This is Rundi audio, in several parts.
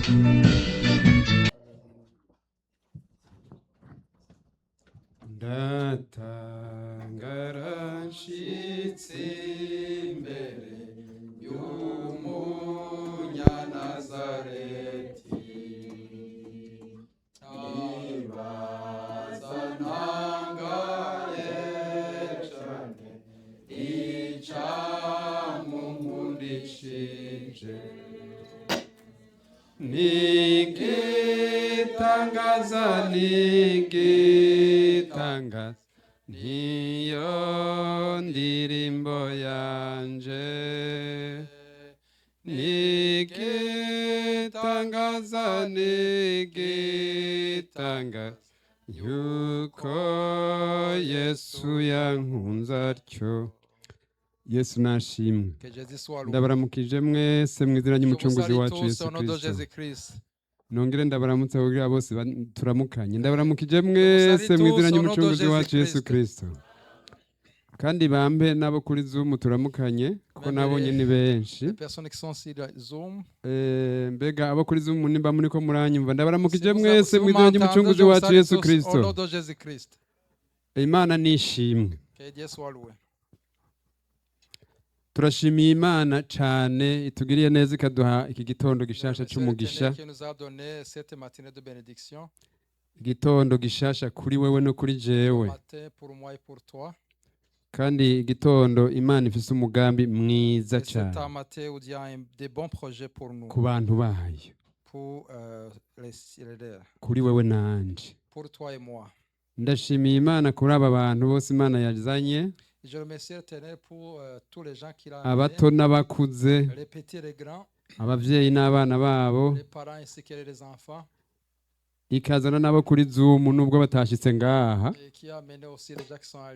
Ndatangarashitse imbere y'umunyanazareti, nibaza ntangaye cane icamunkundishije. Nigitangaza, nigitangaza, niyo ndirimbo yanje. Nigitangaza, nigitangaza, yuko Yesu yankunze atyo. Yesu nashimwe. Ndabaramukije mwese mu izina ry'umucunguzi wacu Yesu Kristo. Nongere ndabaramutsa kugira bose turamukanye. Ndabaramukije mwese mu izina ry'umucunguzi wacu Yesu Kristo. Kandi bambe nabo kuri Zoom turamukanye ko nabonye ni benshi. Mbega abo kuri Zoom nimba muri ko muranyumva, ndabaramukije mwese mu izina ry'umucunguzi wacu Yesu Kristo. Imana nishimwe. Turashimiye Imana cyane itugiriye neza ikaduha iki gitondo gishasha cy'umugisha, igitondo gishasha kuri wewe no kuri jewe, kandi igitondo Imana ifise umugambi mwiza cyane ku bantu bayo, kuri wewe nanje. Ndashimiye Imana kuri aba bantu bose Imana yazanye, abato n'abakuze, abavyeyi n'abana babo, ikazana nabo kuri Zoom nubwo batashitse ngaha.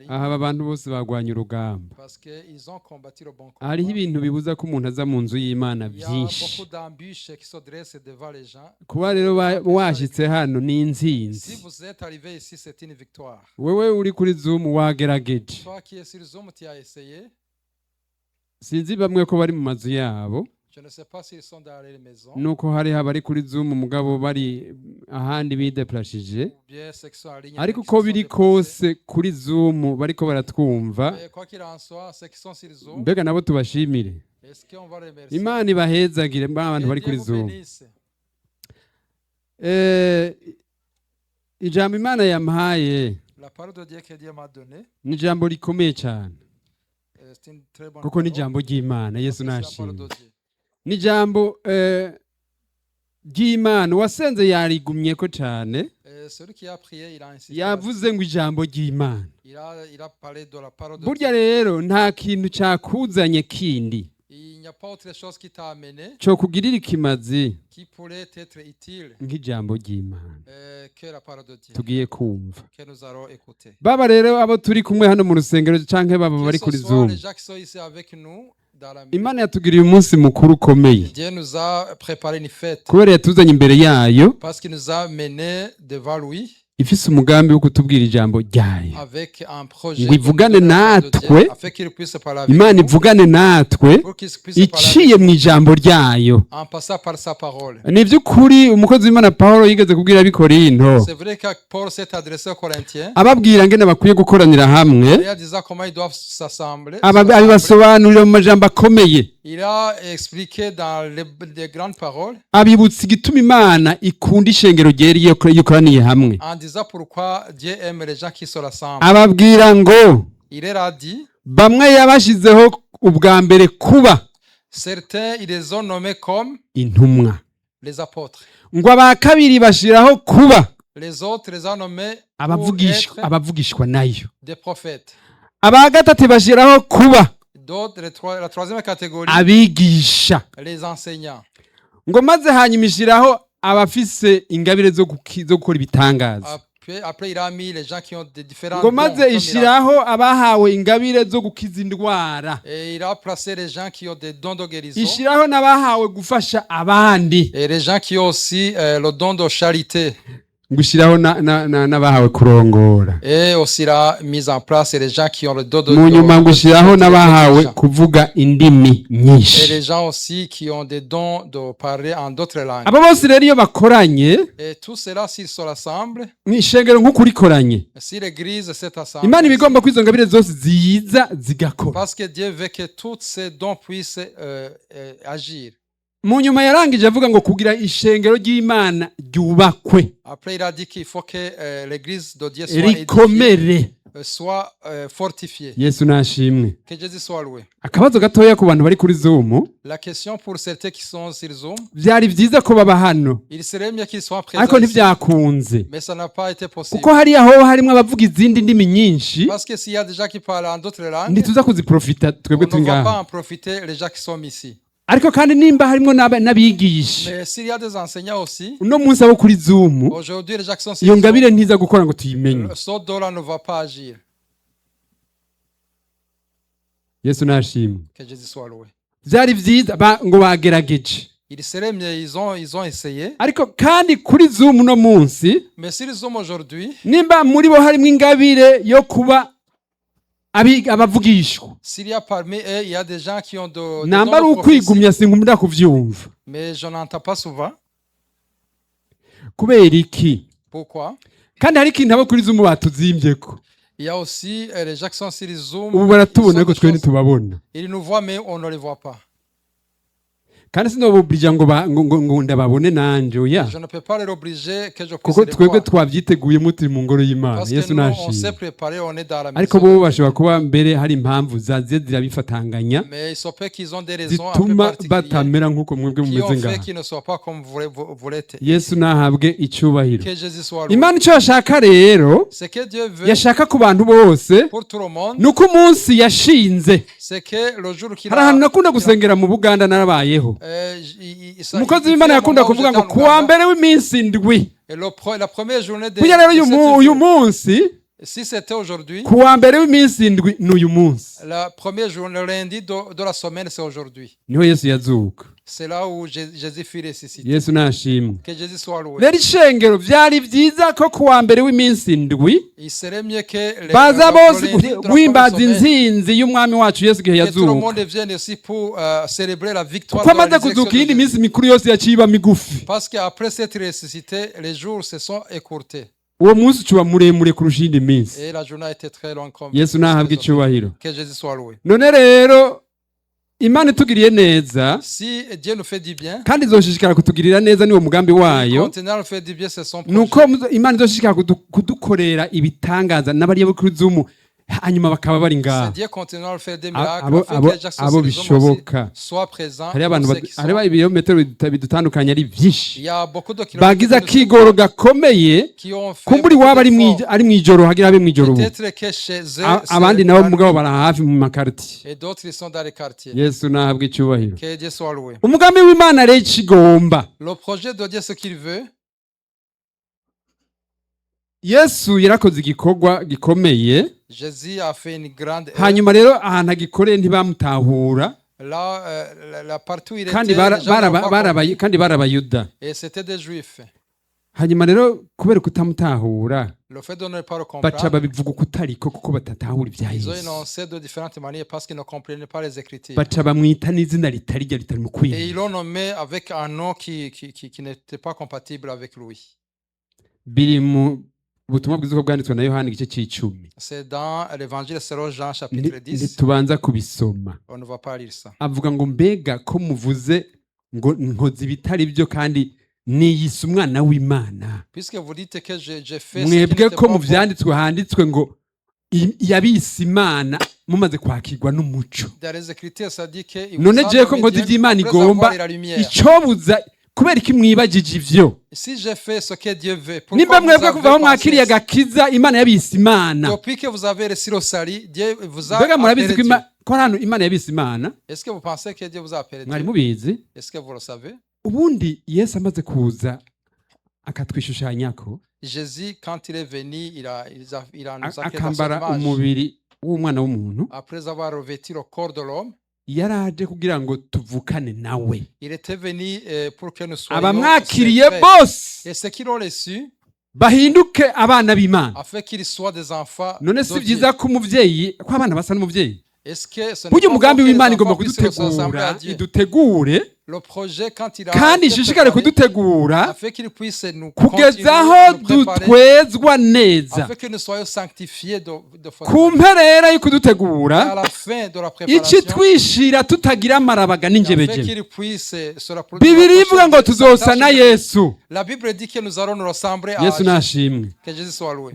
Aha aba bantu bose bagwanya urugamba. Hariho ibintu bibuza ko umuntu aza mu nzu y'Imana byinshi. Kuba rero washitse hano ni intsinzi. Wewe uri kuri Zoom wagerageje. Sinzi bamwe ko bari mu mazu yabo, nuko hari abari kuri Zoom mugabo bari ahandi bideplashije, ariko uko biri kose kuri Zoom bariko baratwumva. Mbega nabo tubashimire. Imana ibahezagire abantu bari kuri Zoom. Ijambo Imana yampaye ni ijambo rikomeye cyane, kuko ni ijambo ry'Imana. Yesu nashimwe. Ni ijambo ry'Imana. Wasenze yarigumye ko cyane, yavuze ngo ijambo ry'Imana. Burya rero nta kintu cyakuzanye kindi cyo kugirira ikimazi nk'ijambo ry'Imana tugiye kumva. Baba rero abo turi kumwe hano mu rusengero canke baba bari kuri Zoom, Imana yatugiriye umunsi mukuru ukomeye, kubera yatuzanye imbere yayo, ifise umugambi wo kutubwira ijambo ryayo, ngo ivugane natwe. Imana ivugane natwe iciye mu ijambo ryayo. Ni by'ukuri umukozi w'Imana Paulo yigeze kubwira ab'Ikorinto, ababwira ngene bakwiye gukoranira hamwe, abibasobanurira mu majambo akomeye. Abibutsa igituma Imana ikunda ishengero ryera iyo ikoraniye hamwe. Ababwira ngo bamwe yabashizeho ubwa mbere kuba intumwa, ngo aba kabiri bashiraho kuba abavugishwa nayo, aba gatatu bashiraho kuba abigisha, ngo maze hanyuma ishiraho abafise ingabire zo gukora ibitangaza, ngo maze ishiraho abahawe ingabire zo gukiza indwara, ishiraho n'abahawe gufasha abandi, ngushyiraho n'abahawe kurongora Et aussi la mise en place et les gens qui ont le dos de mu nyuma ngushyiraho n'abahawe kuvuga indimi et nyinshi. les gens aussi qui ont des dons de parler en d'autres langues. abo bose rero iyo bakoranye Et tout cela, s'ils se rassemblent, mu ishengero nk'uko urikoranye, si l'Église s'est imana assemblée, iba igomba ko izo ngabire zose ziza zigakora. parce que Dieu veut que tous ces dons puissent agir. mu nyuma yarangije avuga ngo kugira ishengero ry'imana ryubakwe Après, il a dit qu'il faut que l'Église de Dieu soit édifiée, rikomere. soit fortifiée. Yesu nashimwe. Que Jésus soit loué. akabazo gatoya ku bantu bari kuri Zoom, La question pour certains qui sont sur Zoom, byari byiza ko baba hano il serait mieux qu'ils soient ariko présents ici, ntibyakunze, mais ça n'a pas été possible. kuko hariya hoba harimo abavuga izindi ndimi nyinshi, Parce que s'il y a des gens qui parlent en d'autres langues, ntituza kuziprofita on twebwe ne turi va pas ngaha. en profiter, les gens qui sont ici. ariko kandi nimba harimo n'abigisha Mais s'il y a des enseignants aussi, uno munsi abo kuri Zoom, aujourd'hui, les gens qui sont sur iyo Zoom, ngabire ntiza gukora ngo tuyimenye. ce don-là ne va pas agir. Yesu nashimwe. Que Jésus soit loué. byari byiza ngo bagerageje, Il serait mieux, ils ont essayé. ariko kandi kuri Zoom uno munsi Mais sur Zoom aujourd'hui, nimba muri bo harimo ingabire yo kuba abavugishwa, s'il y a parmi eux, il y a des gens qui ont des namba ari dons de prophétie, ukwigumya sinkunda kuvyumva. mais je n'entends pas souvent. kubera iki? Pourquoi? kandi hari ikintu abo kuri Zoom batuzimbyeko, Il y a aussi les gens qui sont sur Zoom. ubu ils baratubona sont ariko des twe choses- ntitubabona. Ils nous voient, mais on ne les voit pas. kandi sinobubirija ngo ndababone nanje oya, Je ne peux pas les obliger que je puisse kuko les twebwe voir. twabyiteguye turi mu ngoro y'Imana. Parce Yesu que nous, on s'est nashimwe. préparé, on est dans la ariko maison. bo bashobora kuba mbere hari impamvu zaziye zirabifatanganya Mais il se peut qu'ils ont des raisons un peu zituma particulières batamera nk'uko mwebwe qui mumeze ont fait ngaha. qu'ils ne soient pas comme vous l'êtes. Yesu nahabwe icyubahiro. Que Jésus soit loué. Imana icyo yashaka rero, Ce que Dieu veut yashaka ku bantu bose, pour tout le monde, ni uko umunsi yashinze. c'est que le jour qu'il hari ahantu nakunda gusengera mu Buganda narabayeho, umukozi w'Imana yakunda kuvuga ngo kuwa mbere w'iminsi indwi. la première journée de kugira rero uyu jours, munsi si c'était aujourd'hui, kuwa mbere w'iminsi indwi n'uyu munsi la première journée, le lundi de la semaine, c'est aujourd'hui. niho Yesu yazuka. C'est là où Jésus fut ressuscité. Yesu nashimwe. Que Jésus soit loué. rero ishengero byari byiza ko kuwa mbere w'iminsi indwi Il serait mieux que baza bose lundi de la guhimbaza première semaine, intsinzi y'umwami wacu Yesu igihe que tout le yazuka, monde vienne ici pour célébrer la victoire kuko de la amaze résurrection kuzuka iyindi de Jésus. minsi mikuru yose yaciye iba migufi. Parce qu'après cette ressuscité, les jours se sont écourtés. uwo munsi ucuba muremure kurusha iyindi minsi. Et la journée a été très longue comme Yesu nahabwe icyubahiro. que Jésus soit loué. none rero Imana itugiriye neza Si Dieu nous fait du bien, kandi izoshishikara kutugirira neza, niwo mugambi wayo, continuer à nous faire du bien, c'est son nuko projet. Imana izoshishikara kudukorera ibitangaza n'abariya bo kuri Zoom hanyuma bakaba bari C'est ngaha. Dieu continuer à nous faire des Abo- miracles, afin abo- que les gens qui sont abo sur les hommes aussi bishoboka. soient présents. hariho abantu pour ceux qui sont- hariho ibirometero bidutandukanye ari Il byinshi, y a beaucoup de bagize kilomètres akigoro gakomeye, qui ont fait kumbura beaucoup iwabo d'efforts. ari mw'ijoro hagira habe mw'ijoro ubu, Peut-être que chez eux, abandi c'est nabo la mugabo nuit. bari hafi mu makaritiye. Et d'autres, ils sont dans les quartiers. Yesu nahabwe icyubahiro. Que Dieu soit loué. umugambi w'Imana rero ikigomba, Le projet de Dieu, ce qu'il veut, Yesu yarakoze igikorwa gikomeye, Jésus a fait une grande œuvre. hanyuma rero ahantu agikoreye ntibamutahura, Là, partout où il était, kandi les gens n'ont pas compris. kandi bari abayuda. Et c'était des juifs. hanyuma rero kubera kutamutahura Le fait de ne pas le baca comprendre, babivuga uko utariko kuko batatahura ibya ils ont Yesu, énoncé de différentes manières parce qu'ils ne comprenaient pas les Écritures. baca bamwita n'izina ritari ryo ritari mu Et kwihera. ils l'ont nommé avec un nom qui n'était pas compatible avec lui. biri mu butumwa bwiza uko bwanditswe na Yohana igice c'icumi. C'est dans l'évangile selon Jean chapitre 10. Ntitubanza kubisoma. On ne va pas lire ça. avuga ngo mbega ko muvuze ngo nkoze ibitari byo kandi niyise umwana w'Imana, Puisque vous dites que j'ai fait ce qui mwebwe n'était ko pas mu bon, vyanditswe handitswe ngo yabise Imana mumaze kwakirwa n'umuco. dans les Écritures, ça dit que none jewe ko nkoze ivy'Imana igomba, la lumière. icobuza kubera iki mwibagije ivyo? Si j'ai fait ce que Dieu veut, nimba pourquoi vous mwebwe avez kuva aho pensé mwakiriye ça? agakiza Imana yabise Imana, Depuis que vous avez reçu le salut, Dieu vous a mbega murabizi appelé ko Dieu. ko hano Imana yabise Imana? Est-ce que vous pensez que Dieu vous a appelé Mwari Dieu? mubizi? Est-ce que vous le savez? Ubundi Yesu amaze kuza akatwishushanyako, Jésus, quand il est venu, il a nous a créé dans son akambara image. umubiri w'umwana w'umuntu, Après avoir revêtu le corps de l'homme, yaraje kugira ngo tuvukane nawe. il était venu pour que nous soyons abamwakiriye ses frères. bose Et ceux qui l'ont reçu, bahinduke abana b'Imana. afin qu'ils soient des enfants None si de Dieu. byiza ko umuvyeyi ko abana basa n'umuvyeyi? Est-ce que ce n'est Burya pas umugambi bon que les w'Imana igomba enfants puissent ressembler kudutegura, à Dieu? idutegure Le projet, quand il a kandi été ishishikare préparé, kudutegura afin qu'il puisse nous kugezaho continuer, nous préparer, dutwezwa neza. afin que nous soyons sanctifiés de façon Ku mpera yo à kudutegura la fin de la iki préparation, twishira tutagira amarabaga afin n'injebejebe. qu'il puisse se rapprocher Bibiri de ivuga ngo sa tuzosa tâche na de- Yesu. La Bible dit que nous allons nous ressembler à Yesu Jésus. nashimwe. Que Jésus soit loué.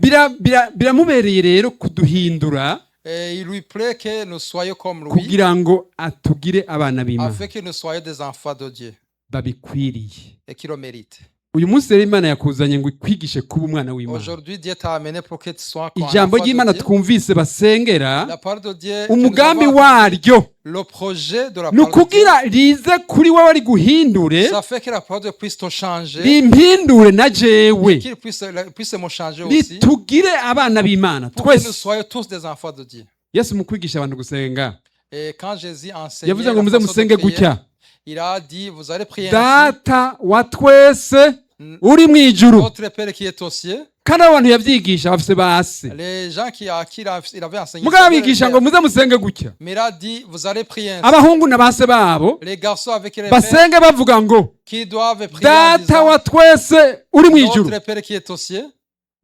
Biramubereye rero kuduhindura Et il lui plaît que nous soyons comme lui, kugira ngo atugire abana b'Imana afin que nous soyons des enfants de Dieu babikwiriye. et qui le méritent. Uyu munsi rero Imana yakuzanye ngo ikwigishe kuba umwana w'Imana. Aujourd'hui, Dieu t'a amené pour que tu sois un Ijambo enfant ry'Imana de Dieu. twumvise basengera, La parole de Dieu, que nous umugambi avons waryo le projet de la ni parole de Dieu, ukugira rize kuri wowe riguhindure, ça fait que la parole de Dieu puisse te changer, rimpindure na jewe, qu'il puisse me changer aussi, ritugire abana b'Imana pour que nous twese. soyons tous des enfants de Dieu. Yesu mu kwigisha abantu gusenga Et quand Jésus enseignait yavuze la ngo muze façon de musenge prier, gutya: il a dit, vous allez prier ainsi, data wa twese uri mu ijuru. notre Père qui est aux cieux. Kandi abo bantu yavyigisha bafise base, Les gens qui il avait enseigné, mugabo savaient le abigisha faire. ngo muze musenge gutya. Mais il a dit, vous allez prier ainsi. Abahungu na base babo Les garçons avec les pères basenge bavuga ngo qui doivent prier en data wa disant, twese uri mu ijuru. notre Père qui est aux cieux.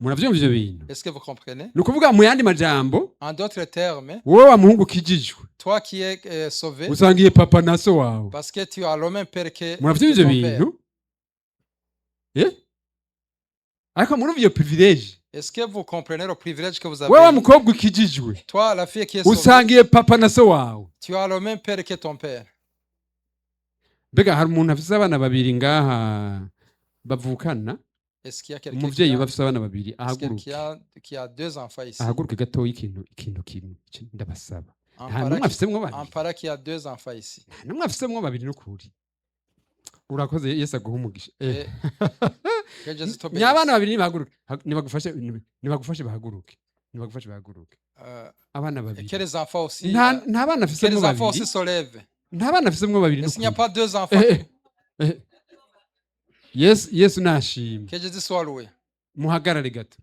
Muravyumva ivyo bintu? Est-ce que vous comprenez? Ni ukuvuga mu yandi majambo, En d'autres termes, wowe wa muhungu ukijijwe toi qui es sauvé, usangiye papa na so wawe. parce que tu as le même Père que Muravyumva que ivyo ton père. bintu? Ariko murumva iyo privilege? Est-ce que vous comprenez le privilège que vous Wewe wa avez? mukobwa ukijijwe Toi, la fille qui est sauvée, usangiye papa na so wawe. tu as le même Père que ton père. Mbega hari umuntu afise abana babiri ngaha bavukana? Est-ce qu'il y a quelqu'un qui Umuvyeyi a, bafise abana babiri est-ce que ahaguruke. qui a deux enfants ici? Ahaguruke gatoya ikintu kimwe ndabasaba. Un Nta parent numwe qui- afisemwo un babiri. parent qui a deux enfants ici. Nta numwe afisemwo babiri n'ukuri. Urakoze Yesu aguha umugisha. Et que Jésus te bénisse. Nyabana babiri nibahaguruke. Nibagufashe bahaguruke. Nibagufashe bahaguruke. Abana Et babiri. que les enfants aussi, Nta bana que afisemwo les enfants aussi babiri. se lèvent. Nta bana afisemwo babiri Et s'il n'y a n'ukuri. pas deux enfants, Yesu nashimwe. que Jésus soit loué. Muhagarare gato.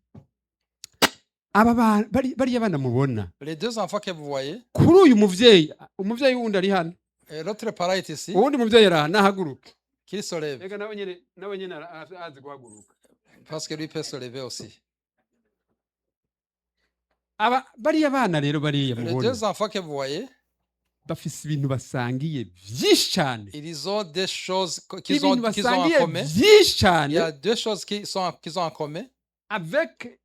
Bariya bana mubona Les deux enfants que vous voyez, kuri uyu muvyeyi wundi ari hano, et l'autre parent est ici, uwundi muvyeyi ari hano, nahaguruke. qu'il se lève. Ega nawe nyene azi guhaguruka. Parce que lui peut se lever aussi. Bariya bana rero bariya Les mubona deux enfants que vous voyez, bafise ibintu basangiye vyinshi cane. ils ont des choses qu'ils ont Ibintu en basangiye commun. vyinshi Il y cane a deux choses qu'ils ont en commun. avec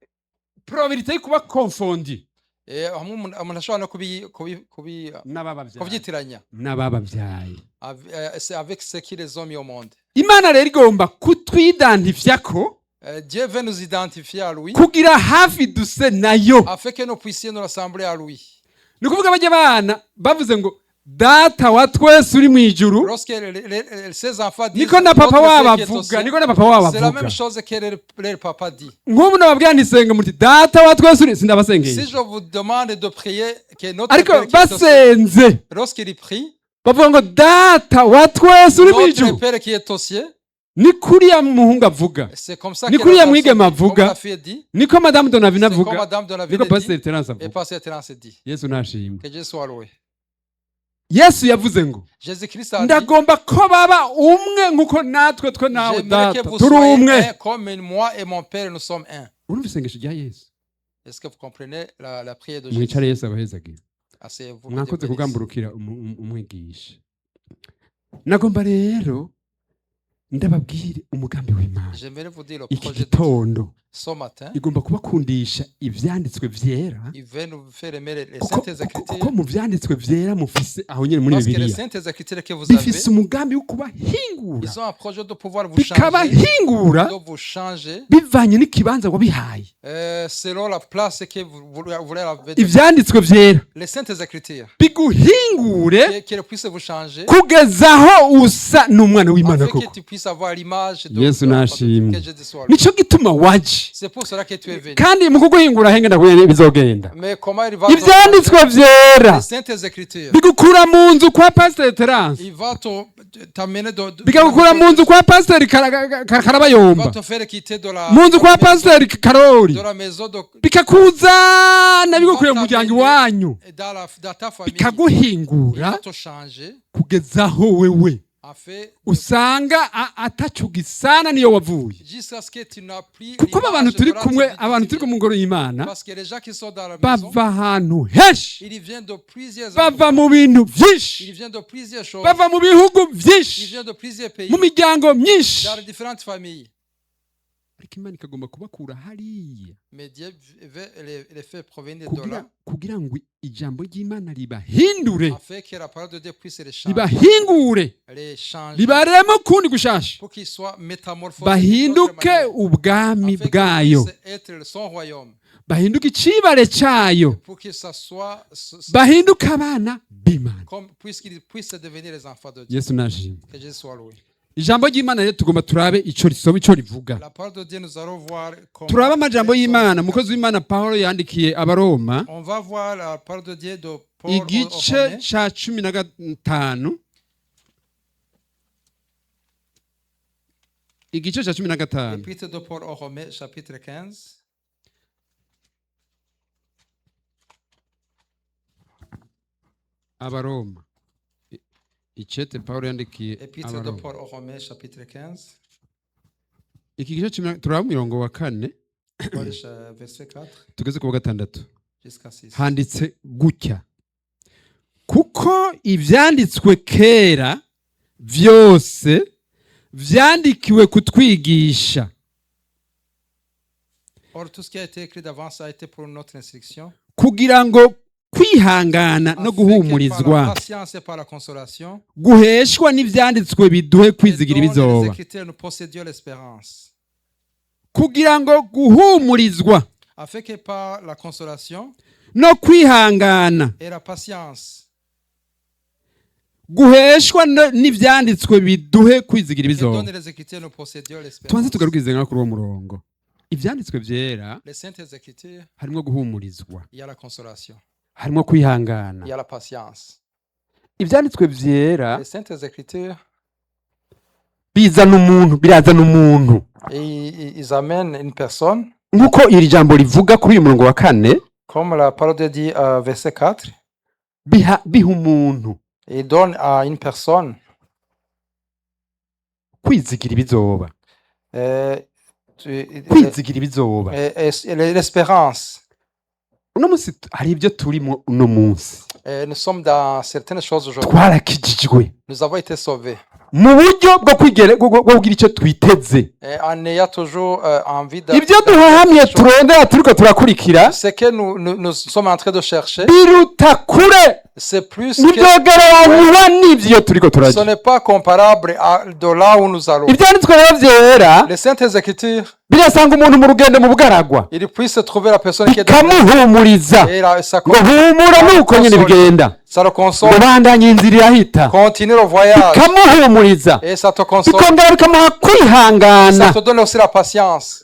probabilité yo kuba confondi Et umuntu ashobora no n'ababavyaye. kubyitiranya N'ababavyaye. c'est avec ce qui les ont mis au monde. Imana rero igomba kutwidantifyako Dieu veut nous identifier à lui kugira hafi duse nayo. afin que nous puissions nous rassembler à lui. Ni ukuvuga bajya bana bavuze ngo data wa twese uri mu ijuru, Lorsque ces enfants disent niko na papa notre wabo Père qui est au avuga, ciel, niko na papa wabo c'est la avuga. même chose que leur papa dit. Nk'ubu nababwira ndisenga muti data wa twese uri, Si sindabasengeye. je vous demande de prier que notre Ariko Père qui est au ciel, basenze lorsqu'il prie, bavuga ngo data wa twese uri mu notre ijuru. Père qui est au ciel, Ni kuriya muhungu avuga, c'est comme ça Ni que kuriya la mwigeme personne, comme avuga, la fille dit, niko Madame Donavina c'est comme avuga, Madame de la niko ville Pasteur dit, Terence et avuga. Pasteur Terence dit. Yesu nashimwe. Que Dieu soit loué. Yesu yavuze ngo Jésus-Christ a dit, ndagomba ko baba umwe nk'uko natwe twe nawe j'aimerais que data vous turi soyez umwe. un comme moi et mon Père, nous sommes un. Urumva isengesho rya Yesu? Est-ce que vous comprenez la prière de Mwicare Jésus? Yesu abahezagira. Asseyez-vous. que Dieu Mwakoze bénisse. kugamburukira umwigisha. Nagomba rero ndababwire umugambi w'Imana. J'aimerais vous dire le Iki projet de gitondo ce matin. igomba kubakundisha ivyanditswe vyera, Il veut nous faire aimer les kuko saintes écritures. kuko mu vyanditswe vyera mufise aho nyene muri Parce que les Bibiliya saintes écritures que vous avez, bifise umugambi wo kubahingura, ils ont un projet de pouvoir vous bikabahingura de vous changer bivanye n'ikibanza wabihaye. selon la place que vous voulez avoir. Ivyanditswe vyera Les saintes écritures biguhingure qu'elles puissent vous changer kugezaho usa n'umwana w'Imana afin koko. que tu puisses avoir l'image de Yesu de la nashimwe. que Jésus soit loué. Nico gituma waje waje C'est pour cela que tu es venu. kandi mu kuguhingura hengenda kuye bizogenda Mais comment il va ivyanditswe vyera les saintes écritures? bigukura mu nzu kwa pasiteri Terence Il va t'amener bikagukura mu nzu kwa pasiteri il va Karabayomba te faire quitter de la mu nzu kwa pasiteri Karori de la maison de bikakuzana bigukuye mu muryango iwanyu dans ta famille. Il bikaguhingura va te changer kugezaho wewe afin usanga ataco gisana niyo wavuye jusqu'à ce que tu n'as plus kuko abantu turi l'image kumwe relative abantu turi divine. ku mugoro y'Imana Parce que les gens qui sont dans la maison, bava ahantu henshi ils viennent de plusieurs bava endroits. mu bintu Ils vyinshi viennent de plusieurs choses. bava mu bihugu Ils vyinshi viennent de plusieurs pays. mu miryango myinshi Dans les différentes familles. ariko Imana ikagomba kubakura hariya Mais Dieu veut les faire provenir de là kugira ngo ijambo ry'Imana ribahindure afin que la parole de Dieu puisse les changer. ribahingure Les changer. ribaremo kundi gushasha Pour qu'ils soient métamorphosés. bahinduke ubwami Afin bwayo qu'ils puissent être son royaume. bahinduke icibare cayo Pour que ça soit bahinduke abana b'Imana comme puisqu'ils puissent devenir les enfants de Dieu. Yesu nashimwe Que Jésus soit loué. ijambo ry'Imana rero tugomba turabe ico risoma ico rivuga La parole de Dieu, nous allons voir comment. turabe amajambo y'Imana umukozi w'Imana Pawulo yandikiye abaroma On va voir la parole de Dieu de Paul igice ca 15 igice ca 15 L'épître de Paul aux Romains, chapitre 15. abaroma icete Pawulo yandikiye Épître de abaroma Paul aux Romains, chapitre 15. iki gice turaba umurongo wa 4 Paul, verset 4 tugeze ku wa 6 jusqu'à 6. handitse gutya kuko ivyanditswe kera vyose vyandikiwe kutwigisha Or, tout ce qui a été écrit d'avance a été pour notre instruction. kugira ngo kwihangana no Afin que par guhumurizwa la patience et par la consolation, guheshwa n'ivyanditswe biduhe kwizigira et dont les ibizoba Écritures nous possédions l'espérance. kugira ngo guhumurizwa Afin que par la consolation no kwihangana et la patience, guheshwa n'ivyanditswe biduhe kwizigira et ibizoba dont les Écritures nous possédions tubanze l'espérance. tugarukize nka kuri uwo murongo ivyanditswe vyera Les saintes Écritures, harimwo guhumurizwa il y a la consolation, harimwo kwihangana il y a la patience. ivyanditswe vyera Les saintes Écritures, bizana umuntu birazana umuntu ils amènent une personne, nk'uko iri jambo rivuga kuri uyu murongo wa 4 comme la parole de Dieu, verset 4, biha umuntu il donne à une personne kwizigira ibizoba euh, kwizigira ibizoba l'espérance. uno munsi hari ibyo turimo uno munsi Nous sommes dans certaines choses aujourd'hui. twarakijijwe Nous avons été sauvés. mu buryo bwo kugira icyo twiteze Et en ayant toujours envie de... ibyo duhahamye turondera turiko turakurikira Ce que nous sommes en train de chercher, biruta kure c'est plus que... nibyogereranywa n'ivyo turiko Ce turajya n'est pas comparable à de là où nous allons. ivyanditswe rero vyera Les saintes Écritures, birasanga umuntu mu rugendo mu bugaragwa il puisse trouver la personne qui est dans... bikamuhumuriza Et ça ngo humura nuko nyine bigenda le console. ubandanya inzira irahita Continue le voyage. bikamuhumuriza Et ça te console. bikongera bikamuha kwihangana Ça te donne aussi la patience.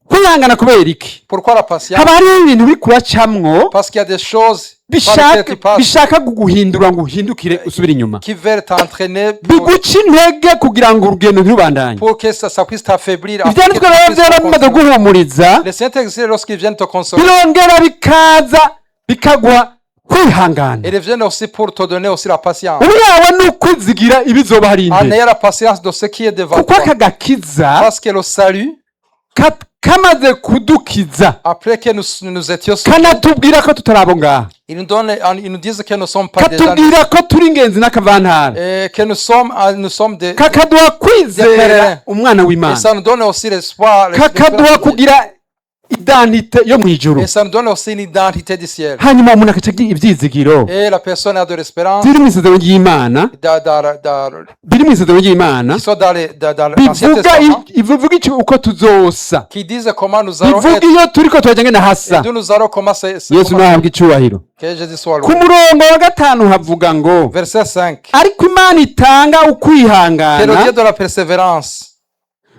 kwihangana kubera iki Pourquoi la patience? haba hariho ibintu bikuracamwo Parce qu'il y a des choses par lesquelles tu passes bishaka kuguhindura ngo uhindukire usubire inyuma qui veulent t'entraîner biguca intege kugira ngo urugendo ntirubandanye pour que ça puisse t'affaiblir. ivyanditswe rero vyera bimaze guhumuriza Les saintes Écritures, lorsqu'ils viennent te consoler, birongera bikaza bikaguha kwihangana ils viennent aussi pour te donner aussi la patience. ubu yawe ni ukwizigira ibizoba hari En imbere ayant la patience de ce qui est devant kuko toi. aka gakiza Parce que le salut, kamaze kudukiza après que nous étions sauvés, kanatubwira ko tutari abo ngaha ils nous disent que nous ne sommes pas des gens katubwira ko turi ingenzi n'akavantara et que nous sommes des... kakaduha kwizera umwana Et w'Imana ça nous donne aussi l'espoir. kakaduha kugira identite yo mw'ijuru Et ça nous donne aussi une identité du ciel. hanyuma umuntu agaca agira ivyizigiro Et la personne a de l'espérance biri mw'isezerano ry'Imana biri mw'isezerano ry'Imana qui sont dans l'Ancien bivuga Testament, bivuga iki uko tuzosa qui disent comment nous allons bivuga être iyo turiko turajya ngene hasa et d'où nous allons commencer. yesu nahabwa icubahiro Que Jésus soit ku loué. murongo wa 5 havuga ngo Verset 5. ariko imana itanga Que le ukwihangana Dieu de la persévérance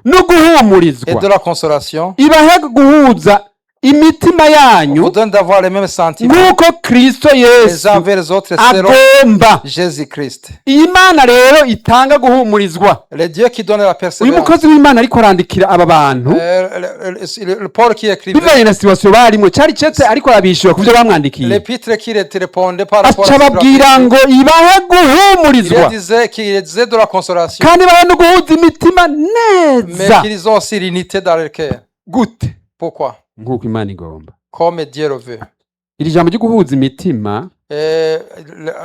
no et guhumurizwa de la consolation, ibahe guhuza imitima yanyu vous donne d'avoir les mêmes sentiments nk'uko Kristo les Yesu uns vers les autres selon agomba. Jésus-Christ. iyi Mana rero itanga guhumurizwa. Le Dieu qui donne la uyu persévérance. mukozi w'Imana ariko arandikira aba bantu Paul qui écrivait bivanye na situation barimo, cyari cetse ariko arabishyura ku byo bamwandikiye, l'épître qui répondait par rapport aca à ce ababwira ngo ibahe il guhumurizwa disait de la consolation, kandi ibahe no guhuza imitima mais neza. qu'ils ont aussi l'unité dans leur cœur. Gute? Pourquoi? Nk'uko Imana igomba. Comme Dieu le veut. iri jambo ryo guhuza imitima, hari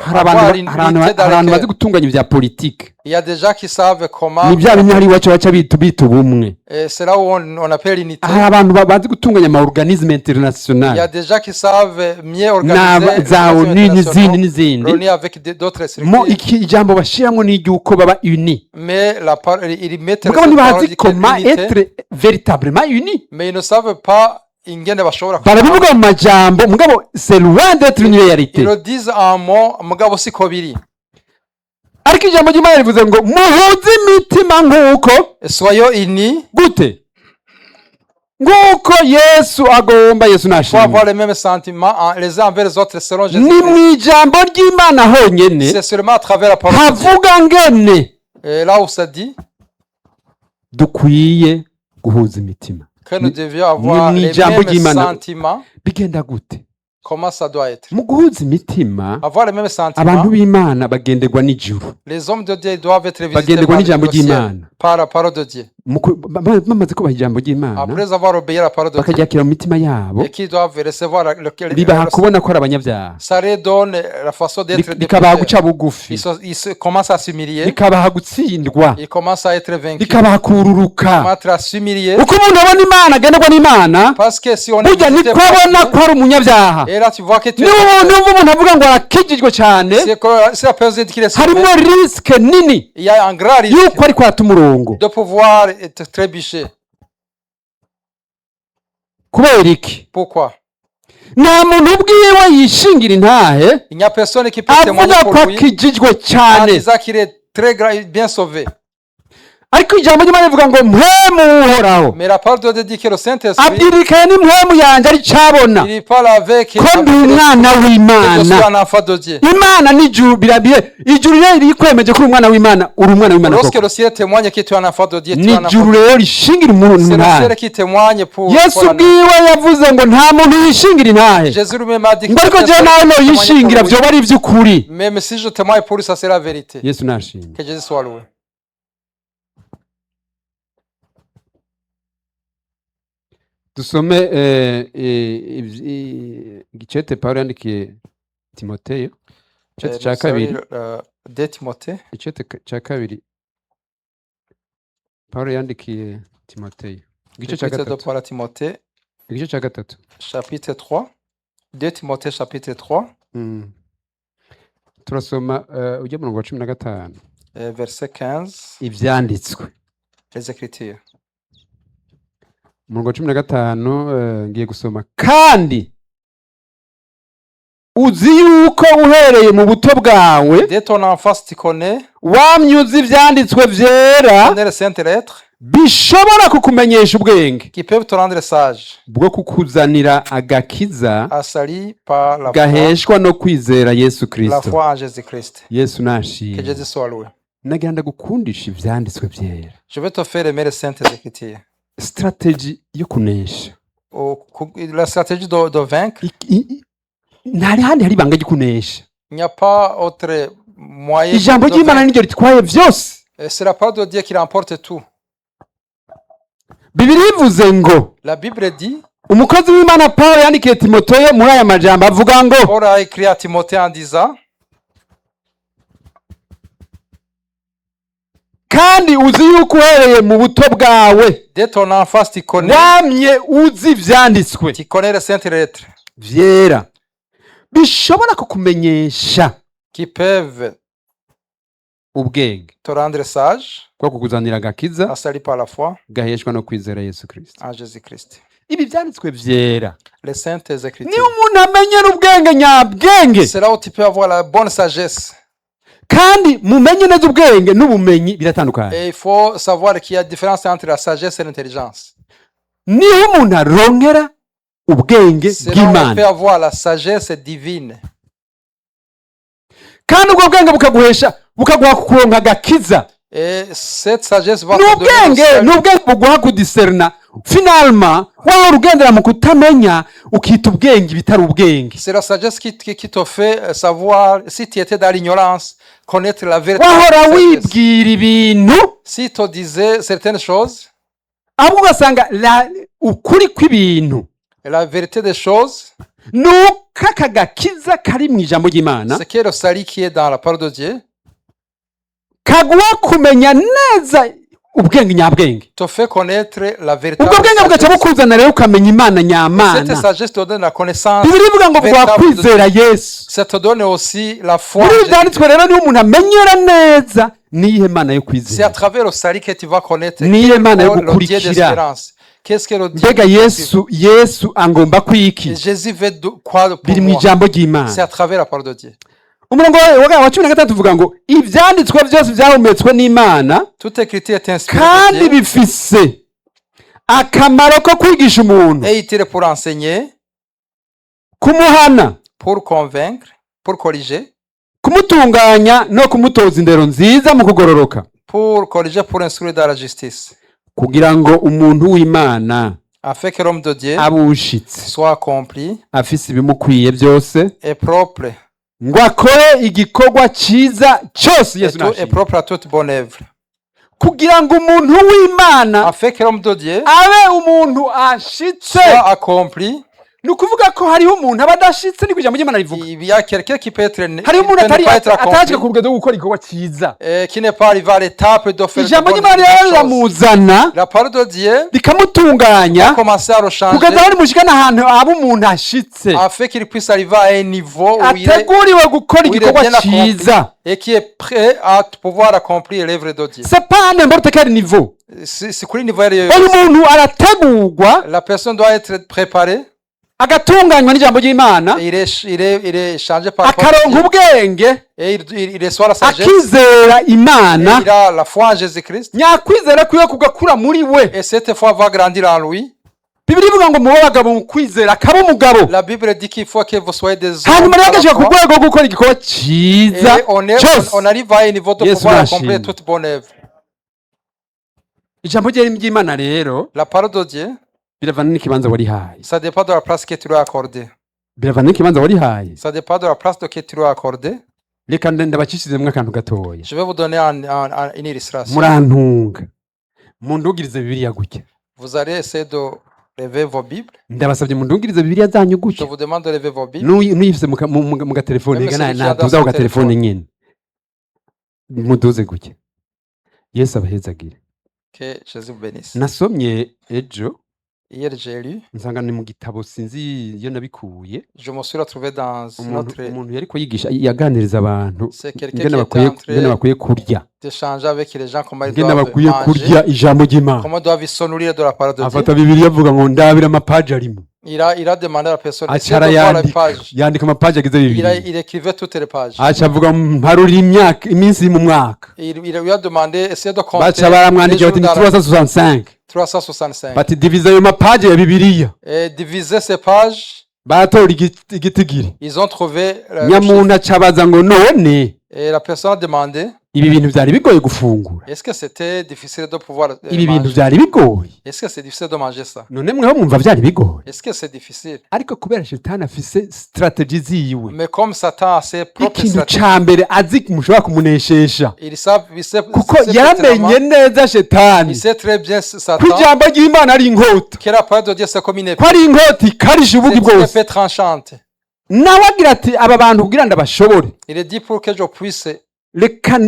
Avoir abantu l'unité hari dans abantu leur bazi cœur. gutunganya ibya politiki. Il y a des gens qui savent comment. Ni bya bintu hari iwacu baca bita ubumwe. C'est là où on appelle l'unité. hari abantu bazi gutunganya ama organisme Il y a international des gens qui savent mieux organiser za les ONU n'izindi nations n'izindi. réunies avec d'autres Mo structures. iki ijambo bashiramo ni iry'uko baba uni, Mais ils mettent mugabo cette parole ntibazi de comment l'unité, être véritablement uni. mais ils ne savent pas ingene bashobora barabivuga mu majambo mugabo c'est loin d'être une réalité. ils le disent en mots mugabo siko biri. ariko ijambo ry'Imana rivuze ngo muhuze imitima nk'uko Soyons unis gute, nk'uko Yesu agomba. Yesu pour avoir nashimwe. les mêmes sentiments les uns envers les autres selon Ni Jésus. mu ijambo ry'Imana honyene C'est seulement à travers la parole de Dieu. havuga ngene Et là où ça dit dukwiye guhuza imitima. que nous devions avoir ni les ijambo mêmes ry'Imana. sentiments, Bigenda gute? comment ça doit être? Mu guhuza imitima, Avoir les mêmes sentiments. abantu b'Imana bagenderwa n'ijuru, Les hommes de Dieu doivent être visités bagenderwa n'ijambo par le ciel, ry'Imana. par la parole de Dieu. Bamaze kubaha ijambo ry'Imana Après avoir obéi à la parole de Dieu, bakaryakira mu mitima yabo, et qui doivent recevoir bibaha kubona ko ari abanyabyaha, ça redonne la façon d'être des bikabaha pécheurs. guca bugufi, Ils commencent à s'humilier, bikabaha gutsindwa, ils commencent à être vaincus, bikabaha ils kururuka. commencent à s'humilier, uko umuntu abona Imana agenderwa n'Imana, parce que si on est burya visité niko par abona Dieu, ko ari umunyabyaha. et là tu vois que tu niba umuntu avuga ngo arakijijwe cyane, c'est la personne qui est harimo sauvée, risike nini il y a un grand risque yuko ariko arata umurongo. de pouvoir être trébuché. Kubera iki? Pourquoi? nta muntu ubwiwe yishingira intahe Il n'y a personne qui peut témoigner avuga pour ko lui akijijwe en cyane, disant qu'il est très bien sauvé. ariko ijambo ry'Imana rivuga ngo mpwemu uhoraho Mais la parole de Dieu dit que le Saint-Esprit, abwirikaye n'impwemu yanjye ari cyabona il parle avec ko ndi umwana que je w'Imana. suis un enfant de Dieu. Imana n'ijuru birabiye, ijuru rero rikwemeje ko uri umwana w'Imana, uri umwana w'Imana Lorsque koko. le ciel témoigne que tu es un enfant de Dieu, tu es un enfant n'ijuru de Dieu. rero rishingira umuntu C'est le intahe. ciel qui témoigne pour Yesu la ubwiwe yavuze ngo nta muntu yishingira intahe, Jésus lui-même a dit ngo ariko jewe nawe noyishingira pour lui. vyoba ari ivy'ukuri. Même si je témoigne pour lui, ça c'est la vérité. Yesu nashimwe. Que Jésus soit loué. Dusome igicete Pawulo yandikiye Timoteyo, icete cya kabiri, De Timothée, icete cya kabiri Pawulo yandikiye Timoteyo, igice cya l'épître de gatatu, Paul à Timothée, igice cya gatatu. chapitre 3. 2 Timothée, chapitre 3, turasoma ujya murongo wa 15, verset 15, ivyanditswe. les Écritures. Murongo wa 15 ngiye gusoma. Kandi uzi yuko uhereye mu buto bwawe Dès ton enfance, tu connais wamyuze ivyanditswe vyera les saintes lettres bishobora kukumenyesha ubwenge qui peuvent te rendre sage, bwo kukuzanira agakiza assailli par la foi, gaheshwa no kwizera Yesu la Kristo. foi en Jésus-Christ. Yesu Que nashimwe. Jésus soit loué. nagira ndagukundisha ivyanditswe vyera, Je vais te faire aimer les saintes Écritures. strategy yo kunesha. La stratégie de vaincre, ntari handi hari ibanga ryo kunesha. il n'y a pas autre moyen Ijambo de ry'Imana vaincre. niryo ritwaye vyose. C'est la parole de Dieu qui remporte tout. Bibiliya ivuze ngo, La Bible dit, umukozi w'Imana Pawulo yandikiye Timoteyo muri aya majambo avuga ngo, Paul a écrit à Timothée en disant, kandi uzi yuko uhereye mu buto bwawe dès ton enfance, tu connais uzi ivyanditswe les saintes lettres vyera bishobora kukumenyesha qui peuvent ubwenge te rendre sage, bwo kukuzanira agakiza assailli par la foi gaheshwa no kwizera Yesu Kristo. en Jésus-Christ. Ibi vyanditswe vyera Les saintes Écritures. niyo umuntu amenyera ubwenge nyabwenge, C'est là où tu peux avoir la bonne sagesse. kandi mumenye neza ubwenge n'ubumenyi biratandukanye. Et il faut savoir qu'il y a une différence entre la sagesse et l'intelligence. Niho umuntu arongera ubwenge C'est là où on peut bw'Imana, avoir la sagesse divine. kandi ubwo bwenge bukaguha kuronka agakiza. Et cette sagesse va Ni te donner le salut. ubwenge buguha kudiserna. Finalement waba ugendera mu kutamenya ukita ubwenge bitari ubwenge. C'est la sagesse qui te fait savoir, si tu étais dans l'ignorance, connaître la vérité. Wahora wibwira ibintu Si tu disais certaines choses, ahubwo ugasanga ukuri kw'ibintu et la vérité des choses, ni uko aka gakiza kari mu ijambo ry'Imana c'est que le salut qui est dans la parole de Dieu kaguha kumenya neza ubwenge nyabwenge. te fait connaître la vérité. Ubwo bwenge bugaca bukuzana rero ukamenya Imana Cette nyamana. sagesse te donne la connaissance. Bibiri ivuga ngo bwakwizera Yesu. Ça te donne aussi la foi. Muri byanditswe rero niho umuntu amenyera neza niyihe Mana yo C'est à kwizera, travers le salut que tu vas connaître niyihe Mana yo le Dieu gukurikira. d'espérance. Qu'est-ce que le Dieu Mbega Yesu angomba kwiki? Jésus veut quoi pour Biri mu moi? ijambo C'est ry'Imana. à travers la parole de Dieu. Umurongo wa 13 uvuga ngo ibyanditswe byose byahumetswe n'Imana Toute écriture est inspirée kandi de Dieu bifise akamaro ko kwigisha umuntu, et utile pour enseigner, kumuhana, pour convaincre, pour corriger, kumutunganya no kumutoza indero nziza mu kugororoka, pour instruire dans la justice, kugira ngo umuntu w'Imana afin que l'homme de Dieu abushitse soit accompli afise ibimukwiye byose, et propre, ngo akore igikorwa cyiza cyose. Yesu et nashimwe. propre à toute bonne œuvre. Kugira ngo umuntu w'Imana Afin que l'homme de Dieu abe umuntu ashitse, soit accompli, ni ukuvuga ko hariho umuntu aba adashitse, niko ijambo ry'Imana rivuga. il y a quelqu'un qui peut être Hariho umuntu peut ne pas être atajwe accompli, ku rugendo rwo gukora igikorwa cyiza. qui n'est pas arrivé à l'étape de faire de Ijambo bonnes ry'Imana rero choses. riramuzana La parole de Dieu rikamutunganya a commencé à le changer kugeza aho rimushikana ahantu aba umuntu ashitse, afin qu'il puisse arriver à un niveau où il est ateguriwe gukora où il est igikorwa bien accompli cyiza. et qui est prêt à pouvoir accomplir l'œuvre de Dieu. C'est pas n'importe quel niveau. C'est kuri niveau yari yo Uyu yose. muntu arategurwa La personne doit être préparée agatunganywa n'ijambo ry'Imana, et il est changé par la parole de akaronka Dieu. ubwenge, Et il reçoit la sagesse akizera et Imana, il a la foi en Jésus-Christ nyakwizera kwiwe kugakura muri we. et cette foi va grandir en lui. Bibiri ivuga ngo mube abagabo mu kwizera, akaba umugabo, La Bible dit qu'il faut que vous soyez des hommes hanyuma rero dans la agashika ku foi. rwego rwo gukora igikorwa cyiza Et on cyose. arrive à un niveau de Yesu pouvoir nashimwe. accomplir toute bonne œuvre. Ijambo ry'Imana rero La parole de Dieu, biravana n'ikibanza warihaye, ça dépend de la place que tu lui as accordée. biravana n'ikibanza warihaye. Ça dépend de la place que tu lui as accordée. Reka ndabacishizemwo akantu gatoya, Je vais vous donner une illustration. murantunga mundugirize Bibiliya gutya. Vous allez essayer de lever vos Bibles. Ndabasabye mundugirize Bibiliya zanyu Je gutya. vous demande de lever vos Bibles. Nuyifise mu gatelefone, Même reka celui qui a natuza dans ku son gatelefone téléphone. nyine muduze gutya. Yesu abahezagire. Que Jésus vous bénisse. Nasomye ejo Hier, j'ai lu. nsanga ni mu gitabo sinzi iyo nabikuye, Je me suis retrouvé dans notre. umuntu yariko yigisha yaganiriza abantu C'est quelqu'un ingene qui était en ingene train bakwiye kurya, d'échanger avec les gens comment ils ingene doivent bakwiye manger, kurya ijambo ry'Imana. comment ils doivent se nourrir de la parole de Dieu. Afata Bibiliya avuga ngo ndabira amapaji arimo, Il a demandé à la personne aca de voir les arayandika, pages. yandika amapaji agize Bibiliya, Il écrivait toutes les pages. aca avuga mparurira imyaka iminsi mu mwaka, Il lui a demandé, essayez de compter baca les baramwandikira jours bati ni dans la- 365, 365. bati diviza ayo mapaji ya Bibiliya, Et diviser ces pages, baratora igitigiri. ils ont trouvé le Nyamuntu aca abaza ngo none et la personne a demandé, ibi bintu byari bigoye gufungura, est-ce que c'était difficile de pouvoir ibi bintu manger? byari bigoye, Est-ce que c'est difficile de manger ça? none mweho mwumva byari bigoye. Est-ce que c'est difficile? Ariko kubera shetani afise strategy ziwe, Mais comme Satan a ses propres ikintu stratégies, ca mbere azi mushobora kumuneshesha, il sait kuko pertinemment- yaramenye neza shetani il sait très bien ko Satan ijambo ry'Imana ari inkota, que la parole de Dieu c'est comme une ko épée. ari inkota ikarisha ubugi C'est une bwose. épée tranchante. Nawe agira ati aba bantu kugira ndabashobore, Il est dit pour que je puisse reka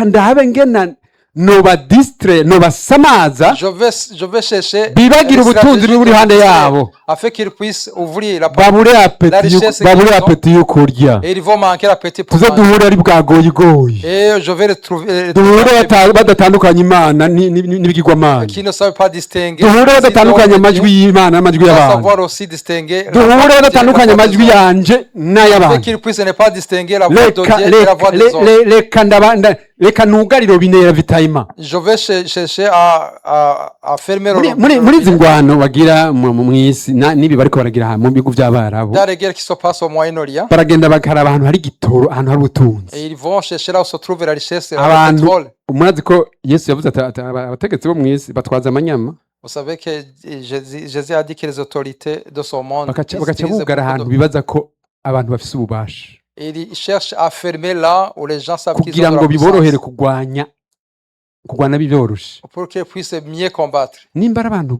ndabe ngena nobadistre nobasamaza je vais chercher bibagira les ubutunzi stratégies buri de iruhande distraire yabo afin qu'ils puissent ouvrir la porte. babure La apeti richesse babure qu'ils ont. apeti yo kurya Et ils vont manquer l'appétit pour tuze manger. duhure ari bwagoyigoyi Et je vais les trouver duhure badatandukanya imana n'ibigirwamana qui ne savent pas distinguer. duhure badatandukanya amajwi y'imana n'amajwi Ils doivent y'abantu savoir aussi distinguer la duhure voix de Dieu et badatandukanya la voix amajwi des hommes. yanje Afin n'ay'abantu qu'ils puissent ne pas distinguer la voix de reka Dieu et la voix des hommes. reka nugariro binera vitayima Je vais chercher à fermer le muri izi ngwano bagira mu isi n'ibi bariko baragira mu bihugu by'abarabu dans les guerres qui se passent au Moyen-Orient. baragenda bakaraba ahantu hari igitoro ahantu hari ubutunzi Et ils vont chercher là où se trouve la richesse et le abantu pétrole. murazi ko yesu yavuze ati abategetsi bo mu isi batwaza amanyama Vous savez que Jésus a dit que les autorités de ce monde bagaca utilisent bugara ahantu beaucoup de... bibaza ko abantu bafise ububasha Et ils cherchent à fermer là où les gens savent qu'ils kugira ont de ngo la biborohere puissance. kurwana bibyoroshe Pour qu'ils puissent mieux combattre. nimba ari abantu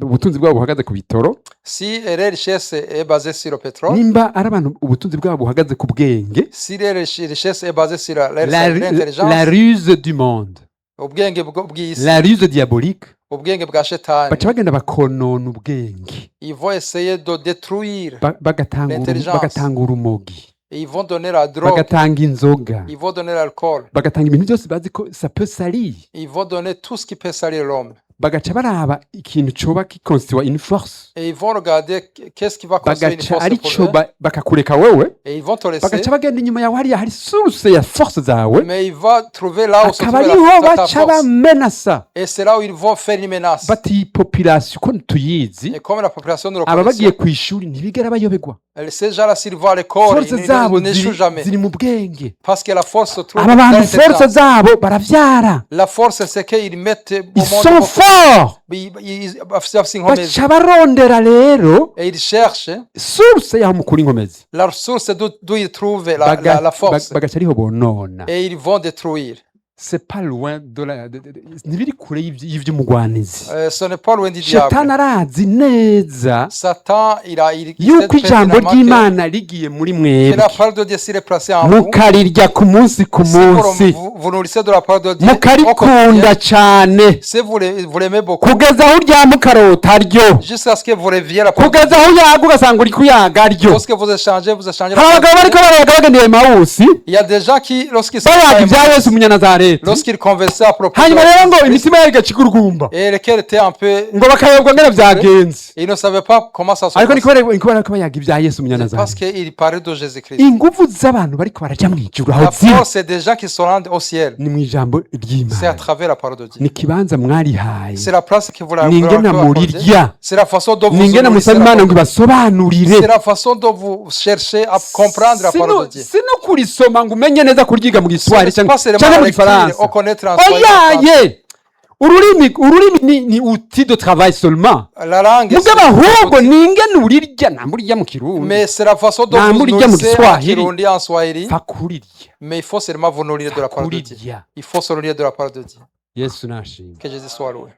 ubutunzi bwabo buhagaze ku bitoro Si les richesses est basée sur le pétrole, nimba ari abantu ubutunzi bwabo buhagaze ku bwenge si les richesses est basée sur la l'intelligence, ruse du monde ubwenge bw'isi, la ruse diabolique ubwenge bwa shetani, baca bagenda bakonona ubwenge ils vont essayer de détruire bagatanga l'intelligence. bagatanga urumogi et ils vont donner la drogue, bagatanga inzoga ils vont donner l'alcool, bagatanga ibintu byose bazi ko ça peut salir ils vont donner tout ce qui peut salir l'homme. bagaca baraba ikintu coba kikonstituwa une force Et ils vont regarder qu'est-ce qui va construire une bagaca force arico pour eux. bakakureka wewe Et ils vont te laisser, bagaca bagenda inyuma yawe hariya hari source ya force zawe mais ils vont trouver là où se akaba trouve ariho ta baca force. bamenasa Et c'est là où ils vont faire une menace. bati population ko tuyizi Et comme la population ne le aba connaît bagiye pas, ku ishuri ntibigera bayoberwa ces gens-là, s'ils voient les corps, force ils zabo n'échouent jamais. ziri mu bwenge Parce que la force se trouve aba dans bantu force l'intelligence. zabo baravyara La force, c'est qu'ils mettent au ils monde sont beaucoup. forts bafise inkomezi. baca barondera rero Et ils cherchent source yaho mukura inkomezi la source d'où ils trouvent la force. bagaca ariho bonona Et ils vont détruire. c'est pas loin ntibiri kure y'ivy'umugwanizi Ce n'est pas loin du shetani diable. arazi neza Satan, yuko sait ijambo pertinemment ry'imana rigiye muri que mwebwe la parole de Dieu s'est replacée en vous. mukarirya ku munsi ku Si munsi vous nourrissez de la parole de Dieu, au mukarikunda quotidien, cane si vous l'aimez beaucoup, kugeza aho uryama ukarota ryo jusqu'à ce que vous reviez la parole de kugeza aho uyaga ugasanga uri kuyaga Dieu. ryo Lorsque vous échangez hari la abagabo parole de bariko Dieu. barayaga bagendeye mawusi Il y a des gens qui, lorsqu'ils sont bayaga ibya à yesu umunyanazareti lorsqu'ils conversaient à propos hanyuma rero ngo de imitima yabo igacigurugumba et lesquels étaient un peu, ngo bakayobwa ngene vyagenze ils ne savaient pas comment ça se ariko passait. niko bariko bayaga ibya yesu Parce umunyanazareti qu'ils parlaient de Jésus-Christ. inguvu z'abantu bariko baraja mw'ijuru aho La ziri force, c'est des gens qui se rendent au ciel. ni mw'ijambo C'est à ry'imana travers la parole de Dieu. ni ikibanza mwarihaye C'est la place que vous ni l'avez ingene murirya C'est la façon dont vous ni ingene nourrissez musaba la imana ngo parole de Dieu. ibasobanurire C'est la façon dont vous cherchez à comprendre la parole de Dieu. si no kurisoma ngo umenye neza kuryiga mu Ce giswahili n'est pas seulement cyangwa la mu lecture, gifaransa on connaître en soi. oyaye ururimi ni outil de travail seulement La langue, mugabo ahubwo ni ingene urirya ntabwo urirya mu kirundi mais c'est la façon dont Nta vous muri rya mu nourrissez en Kiswahili. Kirundi, en Swahili. pfa kurirya Mais il faut seulement vous nourrir de la parole de Dieu. kurirya Il faut se nourrir de la parole de Dieu. yesu nashimwe Que Jésus soit loué.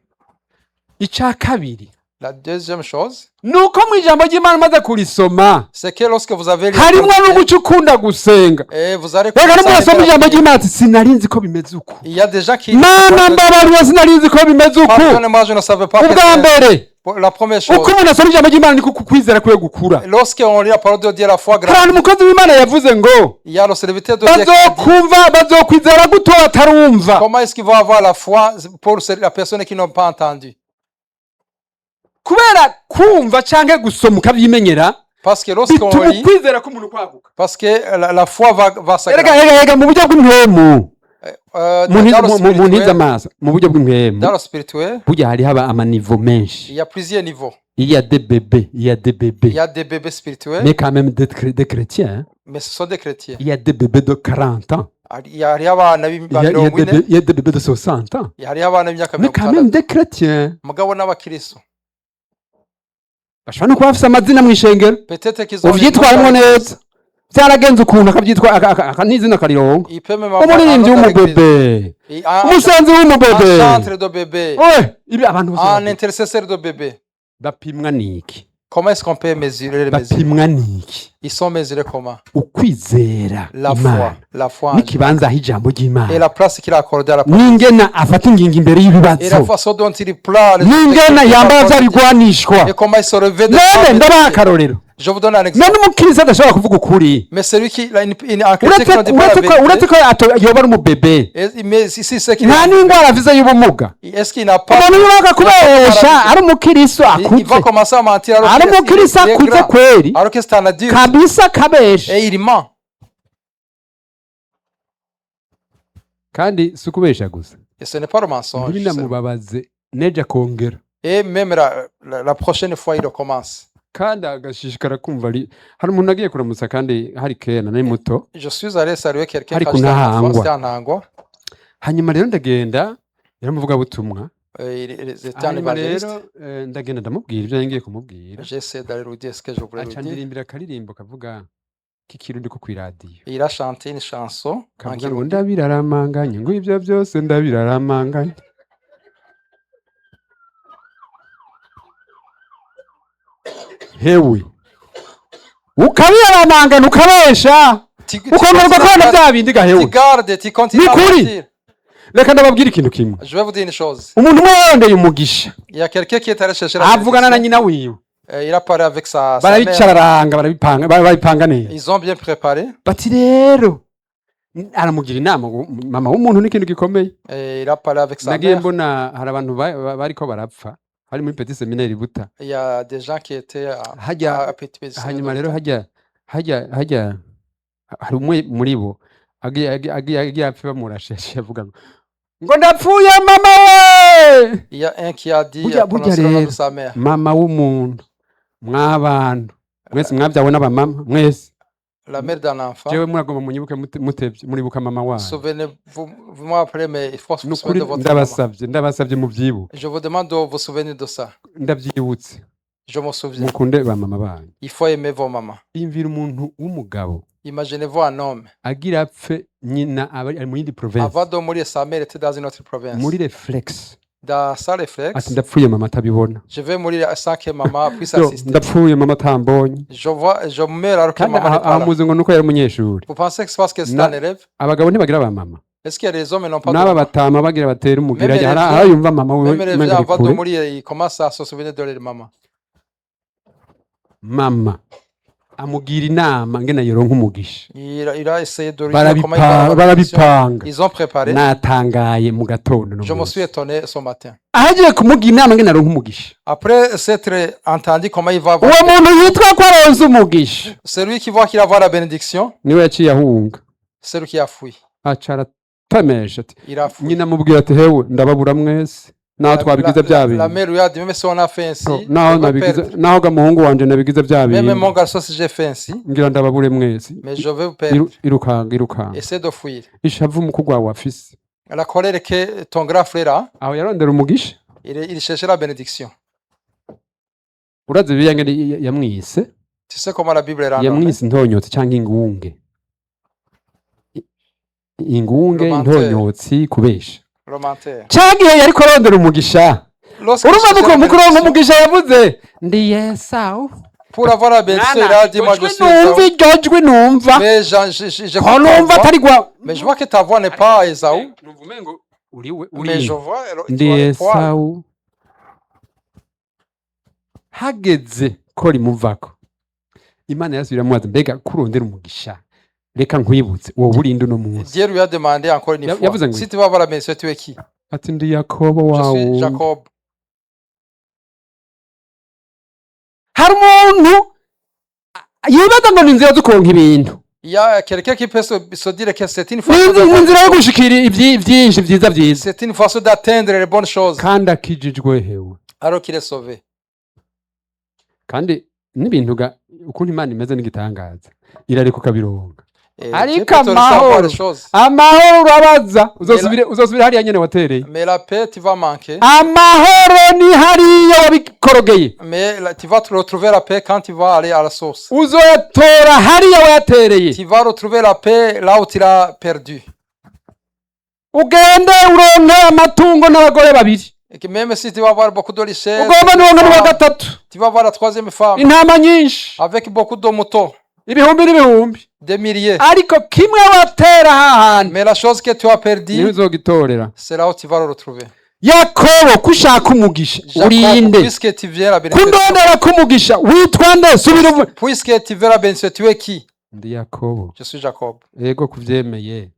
icya kabiri La deuxième chose, ni uko mu ijambo ry'imana umaze kurisoma c'est que lorsque vous avez lu harimo n'umuco ukunda gusenga et vous allez reka commencer à nimurasoma aimer ijambo la ry'imana ati sinari nzi ko bimeze uko Il y a des gens qui mana mbabarira sinari nzi ko bimeze uko Pardonnez-moi, je ne savais pas que ubwa c'est- mbere la première chose. uko umuntu asoma ijambo ry'imana niko kwizera kwe gukura Lorsqu'on lit la parole de Dieu, la foi hari grande, umukozi w'imana yavuze ngo il y a le serviteur de Dieu qui dit, bazokumva bazokwizera guto batarumva comment est-ce qu'ils vont avoir la foi pour la personne qui n'ont pas entendu? kubera kumva canke gusoma ukavyimenyera Parce que lorsqu'on bituma lit, ukwizera k'umuntu kwaguka parce que la foi va s'agrandir. erega mu buryo bw'impwemu Dans le mu ntiza spirituel, amaso mu buryo bw'impwemu dans le spirituel, burya hariho amanivo menshi il y a plusieurs niveaux. il y a des bébés Il y a des bébés spirituels, mais quand même des chrétiens hein. mais ce sont des chrétiens. il y a des bébés de 40 ans hariho abana il y a des bébés de 60 ans hariho abana b'imyaka mais mirongo quand même itandatu des chrétiens mugabo n'abakristo bashobora no kuba bafise amazina mw'ishengero peut-être qu'ils ont uvyitwaramwo neza vyaragenze ukuntu akavyitwa n'izina karirongo il peut même avoir umuririmbyi un autre w'umubebe église. umusanzi Un w'umubebe chantre de bébé, oe ibi abantu bose un intercesseur de bébé. bapimwa niki Comment est-ce qu'on peut mesurer les mesures? bapimwa n'iki? Ils sont mesurés comment? Ukwizera La Imana foi. La foi en Dieu. n'ikibanza aho ijambo Et ry'Imana la place qu'il a accordée à la parole. n'ingena afata ingingo imbere Et la y'ibibazo façon dont il plaît. n'ingena yambara bya bigwanishwa. Et comment il se revêt de none ndabaha ça. akarorero, Je vous donne un exemple. none umukristo adashobora kuvuga ukuri Mais celui qui a une en chrétien qui ne dit pas la uretse vérité, ko yoba ari umubebe mais si c'est qu'il nta n'indwara avize y'ubumuga. est-ce qu'il n'a pas umuntu yubaka kubesha ari umukristo il akuze, va commencer à mentir alors ari qu'il umukristo est akuze grand. kweri Alors que c'est un adulte kabisa kabesha. et il ment. kandi si ukubesha gusa, Et ce n'est pas le mensonge. ntibinamubabaze neja kongera Et même la prochaine fois, il recommence. kandi agashishikara kumva hari umuntu agiye kuramutsa kandi hari kera nari muto. Je suis allé saluer quelqu'un Ariko quand j'étais enfant, ntahangwa. c'était en Ango. hanyuma rero ndagenda yaramuvugabutumwa, Il était un hanyuma évangéliste. rero ndagenda ndamubwira ibyo ngiye kumubwira, J'ai essayé d'aller lui dire ce que je voulais lui aca dire. ndirimbira akaririmbo kavuga k'ikirundi ko kw'iradiyo Et il a chanté une chanson en kavuga ngo Kirundi. ndabiraramanganye, ngo ibyo byose ndabiraramanganye. hewe ukabiraramangana ukabesha ukomerwa kubona bya bindi Tu gahewe. gardes, tu continues à Nikuri. mentir. reka ndababwira ikintu kimwe, Je vais vous dire une chose. umuntu umwe yondeye umugisha Il y a quelqu'un qui est allé chercher la avugana na bénédiction. nyina wiwe, Il a parlé avec sa mère. barabicararanga barabipanga neza, Ils ont bien préparé. bati rero aramugira inama mama w'umuntu n'ikintu gikomeye. Et il a parlé avec sa nagiye mère. mbona hari abantu bariko barapfa hari muri petit séminaire Buta. Il y a des gens qui étaient Hajya à Petit Bézé. hanyuma rero hajya hari umwe muri bo agiye apfa bamurasheshe avuga ngo ndapfuye mama we. Il y a un qui a dit Burya prononcer le nom rero de sa mère. mama w'umuntu mw'abantu mwese mwabyawe n'abamama mwese, La mère d'un enfant. jewe muragomba munyibuke mutevye muribuka mama wanyu. Souvenez-vous, vous m'appelez, mais il faut se Nukuri souvenir de votre maman. ndabasavye muvyibuke. Je vous demande de vous souvenir de ça. Ndavyibutse Je m'en souviens. mukunde ba mama banyu. Il faut aimer vos mamans. Iyumvira umuntu w'umugabo Imaginez-vous un homme. agira apfe nyina ari mu yindi province Avant de mourir, sa mère était dans une autre province. muri reflex Dans sa ati réflexe, ndapfuye mama atabibona, je vais mourir sans que maman puisse Yo, assister. ndapfuye mama atambonye. Je meurs alors que kandi maman n'est pas là. amuze ngo nuko yari umunyeshuri. Vous pensez que c'est parce que c'est Na- un élève? Abagabo ntibagira ba mama, Est-ce qu'il y a des hommes qui n'ont pas de n'aba maman? batama bagira batera umugira Même les aho vieux- yumva mama Même we les umenga gens, ari avant de kure. mourir, ils commencent à se souvenir de leur maman. Mama amugira inama ngena yoronka umugisha, Il a essayé de lui dire comment il va avoir la bénédiction. barabipanga. Ils ont préparé. natangaye mu gatondo no Je me munsi. suis étonné ce matin. ahagiye kumugira inama ngena aronka umugisha, Après s'être entendu comment il va avoir, uwo muntu yitwa ko aronse umugisha celui qui voit qu'il va avoir la bénédiction, niwe yaciye ahunga c'est lui qui a fui. aca aratamesha ati Il a fui. nyina amubwira ati hewe ndababura mwese naho twabigize bya La bintu mère lui a dit, même si on a fait ainsi, naho on va nabigize perdre. naho ga muhungu wanje nabigize bya Même mon bintu garçon, si j'ai fait ainsi, ngira ndababure mwese. mais je vais vous perdre. Irukanga Essaie de fuir. ishavu umukugwa wawe afise La colère que ton grand frère a, aho yarondera umugisha. il cherchait la bénédiction. urazi biyange yamwise Tu sais comment la Bible est renommée? yamwise intonyotsi cyangwa ingunge. Ingunge Romanteur. intonyotsi kubesha Romantaire. cyagihe yariko arondera umugisha. Lorsque il urumva cherchait la mukuru bénédiction, umugisha yavuze ndi yesawu. pour avoir la bénédiction, il a dit, moi je suis numva Esaü. iryo jwi numva Mais ko ta numva voix, atari gwa mais je vois que ta voix n'est pas Esaü. numva umengo uriwe Mais je vois, tu ndi vois les poils. yesawu. hageze ko rimuvako Imana yasubira mubaza mbega kurondera umugisha reka nkwibutse uwo burinde uno munsi. Dieu lui a demandé encore une fois, yavuze ngo si tu vas avoir la bénédiction, tu es qui? ati ndi Yakobo Je suis wawe. Jacob. hari umuntu yibaza ngo ni inzira zo kuronka ibintu, Il y a quelqu'un qui peut se dire que c'est une ni façon inzira yo de- gushikira byinshi byiza byiza, c'est une façon d'atteindre les bonnes choses kandi akijijwe hewe. alors qu'il est sauvé. kandi n'ibintu ukuntu Imana imeze n'igitangaza irareka ukabironka. Et Dieu Ariko peut te laisser avoir amahoro les choses. amahoro urabaza uzosubira hariya nyene watereye. Mais la paix, tu vas manquer. amahoro ni hariya wabikorogeye, Mais tu vas te retrouver la paix quand tu vas aller à la source. uzotora hariya wayatereye. Tu vas retrouver la paix là où tu l'as perdu. ugende uronke amatungo n'abagore babiri. Et que même si tu vas avoir beaucoup de richesses, ugomba niwonga n'uwa gatatu tu vas avoir la troisième femme intama nyinshi avec beaucoup de moutons, ibihumbi n'ibihumbi des milliers. ariko kimwe watera hahandi Mais la chose que tu as niho perdue, uzogitorera c'est là où tu vas le retrouver. yakobo kushaka umugisha Jacob, urinde puisque tu veux la bénédiction, kundondera kumugisha witwa nde subira uvu puisque tu veux la bénédiction, tu es qui? ndi yakobo Je suis Jacob. yego kuvyemeye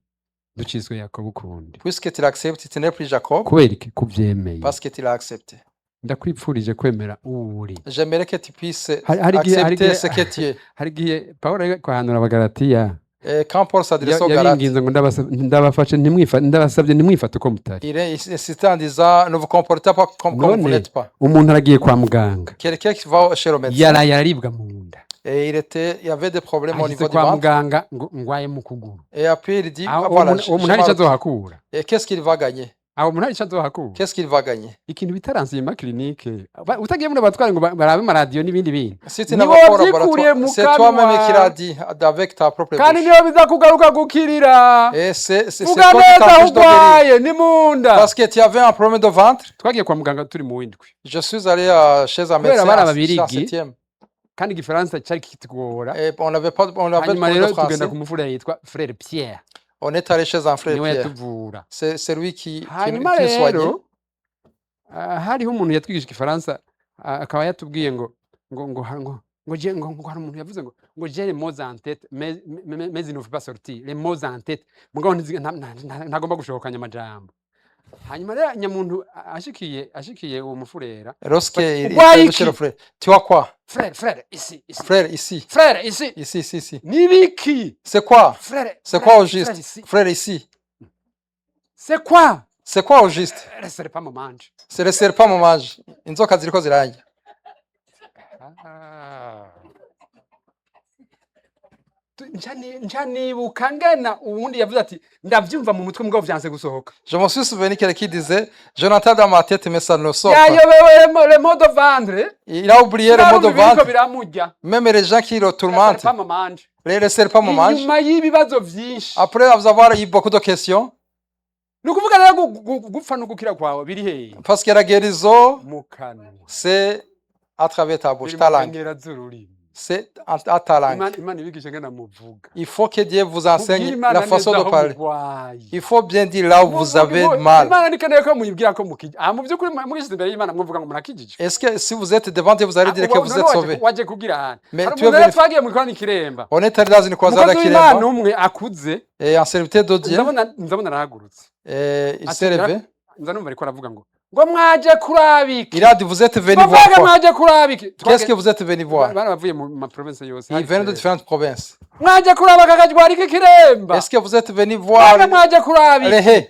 ducizwe yakobo ukundi Puisque tu l'acceptes, tu n'es plus Jacob kubera iki kuvyemeye parce que tu l'as accepté. ndakwipfurije kwemera uwo uri J'aimerais que tu puisses Hari igihe- hari accepter igihe- ce que tu es. hari igihe pawulo ari kwahanura abagalatiya Et quand Paul s'adresse aux Galates, yabinginze ngo ndabafashe ndabasabye ntimwifate uko mutari il insiste en disant ne vous comportez pas comme vous none n'êtes pas. umuntu aragiye kwa muganga Quelqu'un qui va chez le médecin yaraye araribwa mu nda et il y avait des problèmes au ashyize niveau du kwa ventre. muganga ngo ngwaye mu kuguru Et après il dit, aho ah, voilà, uwo muntu hari icyo mal. azohakura Et qu'est-ce qu'il va gagner? aho umuntu hari icyo azohakura Qu'est-ce qu'il va gagner? ikintu bita ransiyema kirinike utagiye muri abatwara ngo barabe amaradiyo n'ibindi bintu Si tu Niwo n'as pas au wavyikuriye laboratoire, mu c'est toi-même kanwa. qui l'as dit avec ta propre kandi bouche. niyo biza kugaruka gukirira Et c'est vuga toi qui neza aho t'empêche de guérir. urwaye ni mu nda Parce que tu avais un problème de ventre. twagiye kwa muganga turi mu windwi Je suis allé chez un Kubera médecin bari en ababirigi, 7e. kandi igifaransa cyari kitugora Et on avait pas on avait hanyuma pas rero de tugenda français. ku mufurere yitwa frere pierre On est allé chez un frère niwe Pierre. yatuvura C'est lui qui hanyuma nous soignait. rero hariho umuntu yatwigisha igifaransa akaba yatubwiye ngo hari umuntu yavuze ngo j'ai les mots en tête mais ils ne veulent pas sortir les mots en tête mugabo ntagomba gushokanya amajambo hanyuma rero nyamuntu ashikiye uwo mufurera Lorsque il Pourquoi est iki? chez le frère, tu as quoi? frère ici Frère, ici. frère ici Ici. ni biki C'est quoi? frère C'est quoi au frère juste? ici. Frère, ici. c'est quoi C'est quoi au juste? c'est pas moment C'est le serpent mu maji. Inzoka ziriko zirarya. nca nibuka ngena uwundi yavuze ati ndavyumva mu mutwe mugabo vyanse gusohoka Je me suis souvenu quelqu'un qui disait, je l'entends dans ma tête mais ça ne sort pas. yayobewe le mot de vendre Il a oublié le mot de biriko ventre. biramurya Même les gens qui le tourmentent, pas mamanje les serpents mu maji. inyuma y'ibibazo vyinshi Après avoir eu beaucoup de questions, ni ukuvuga rero gupfa no gukira kwawe biri hehe parce que la guérison, mu kanwa c'est à travers ta bouche, biri ta mu langue. nkengera z'ururimi C'est à ta langue. imana ibigisha ngena muvuga Il faut que Dieu vous enseigne Mubwire Imana la façon neza de aho parler. murwaye. Il faut bien dire là où vous avez mal. imana nikeneye ko muyibwira ko mukije mu by'ukuri mugishyize imbere y'imana mwavuga ngo murakijije Est-ce que si vous êtes devant Dieu, vous allez dire que vous êtes sauvé? waje kugira ahantu Mais hari tu es umuntu rero vérifié. twagiye mu ikorana ikiremba On est allé dans une croisade à umukozi w'imana Kiremba umwe akuze et en serviteur de Dieu, nzabona arahagurutse et il s'est levé. nza numva ariko aravuga ngo mwaje kurabiki Il a dit, vous êtes venu voir mwavuga quoi? mwaje kurabiki Qu'est-ce que vous êtes venu voir? bana bavuye mu ma province yose Ils viennent de différentes provinces. mwaje kurabaka akajwari k'ikiremba Est-ce que vous êtes venu voir mwaje mwaje kurabiki les haies?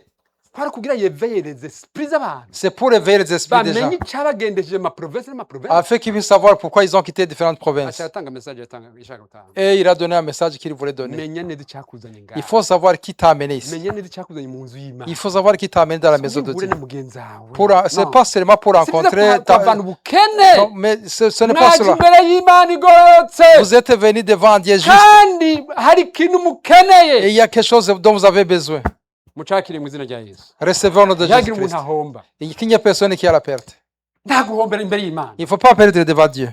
kwari kugira yeveyereze esprit z'abantu C'est pour réveiller les esprits des gens, bamenye icyabagendeje ma province n'ama province afin qu'ils puissent savoir pourquoi ils ont quitté différentes provinces. atanga message ishaka gutanga Et il a donné un message qu'il voulait donner. menya neza icyakuzanye ngaho Il faut savoir qui t'a amené ici. menya neza icyakuzanye mu nzu y'Imana Il faut savoir qui t'a amené dans la maison de uhure Dieu. na mugenzi wawe C'est pas seulement pour rencontrer ta ubukene Non, mais ce n'est pas mwaje cela. imbere y'Imana igororotse Vous êtes venu devant Dieu juste kandi hari ikintu et mukeneye il y a quelque chose dont vous avez besoin. mucakire mu izina rya Yesu Recevez au nom de ntihagire umuntu Jésus-Christ. ahomba Il n'y a personne qui a la perte. nta guhombera imbere y'Imana Il ne faut pas perdre devant Dieu.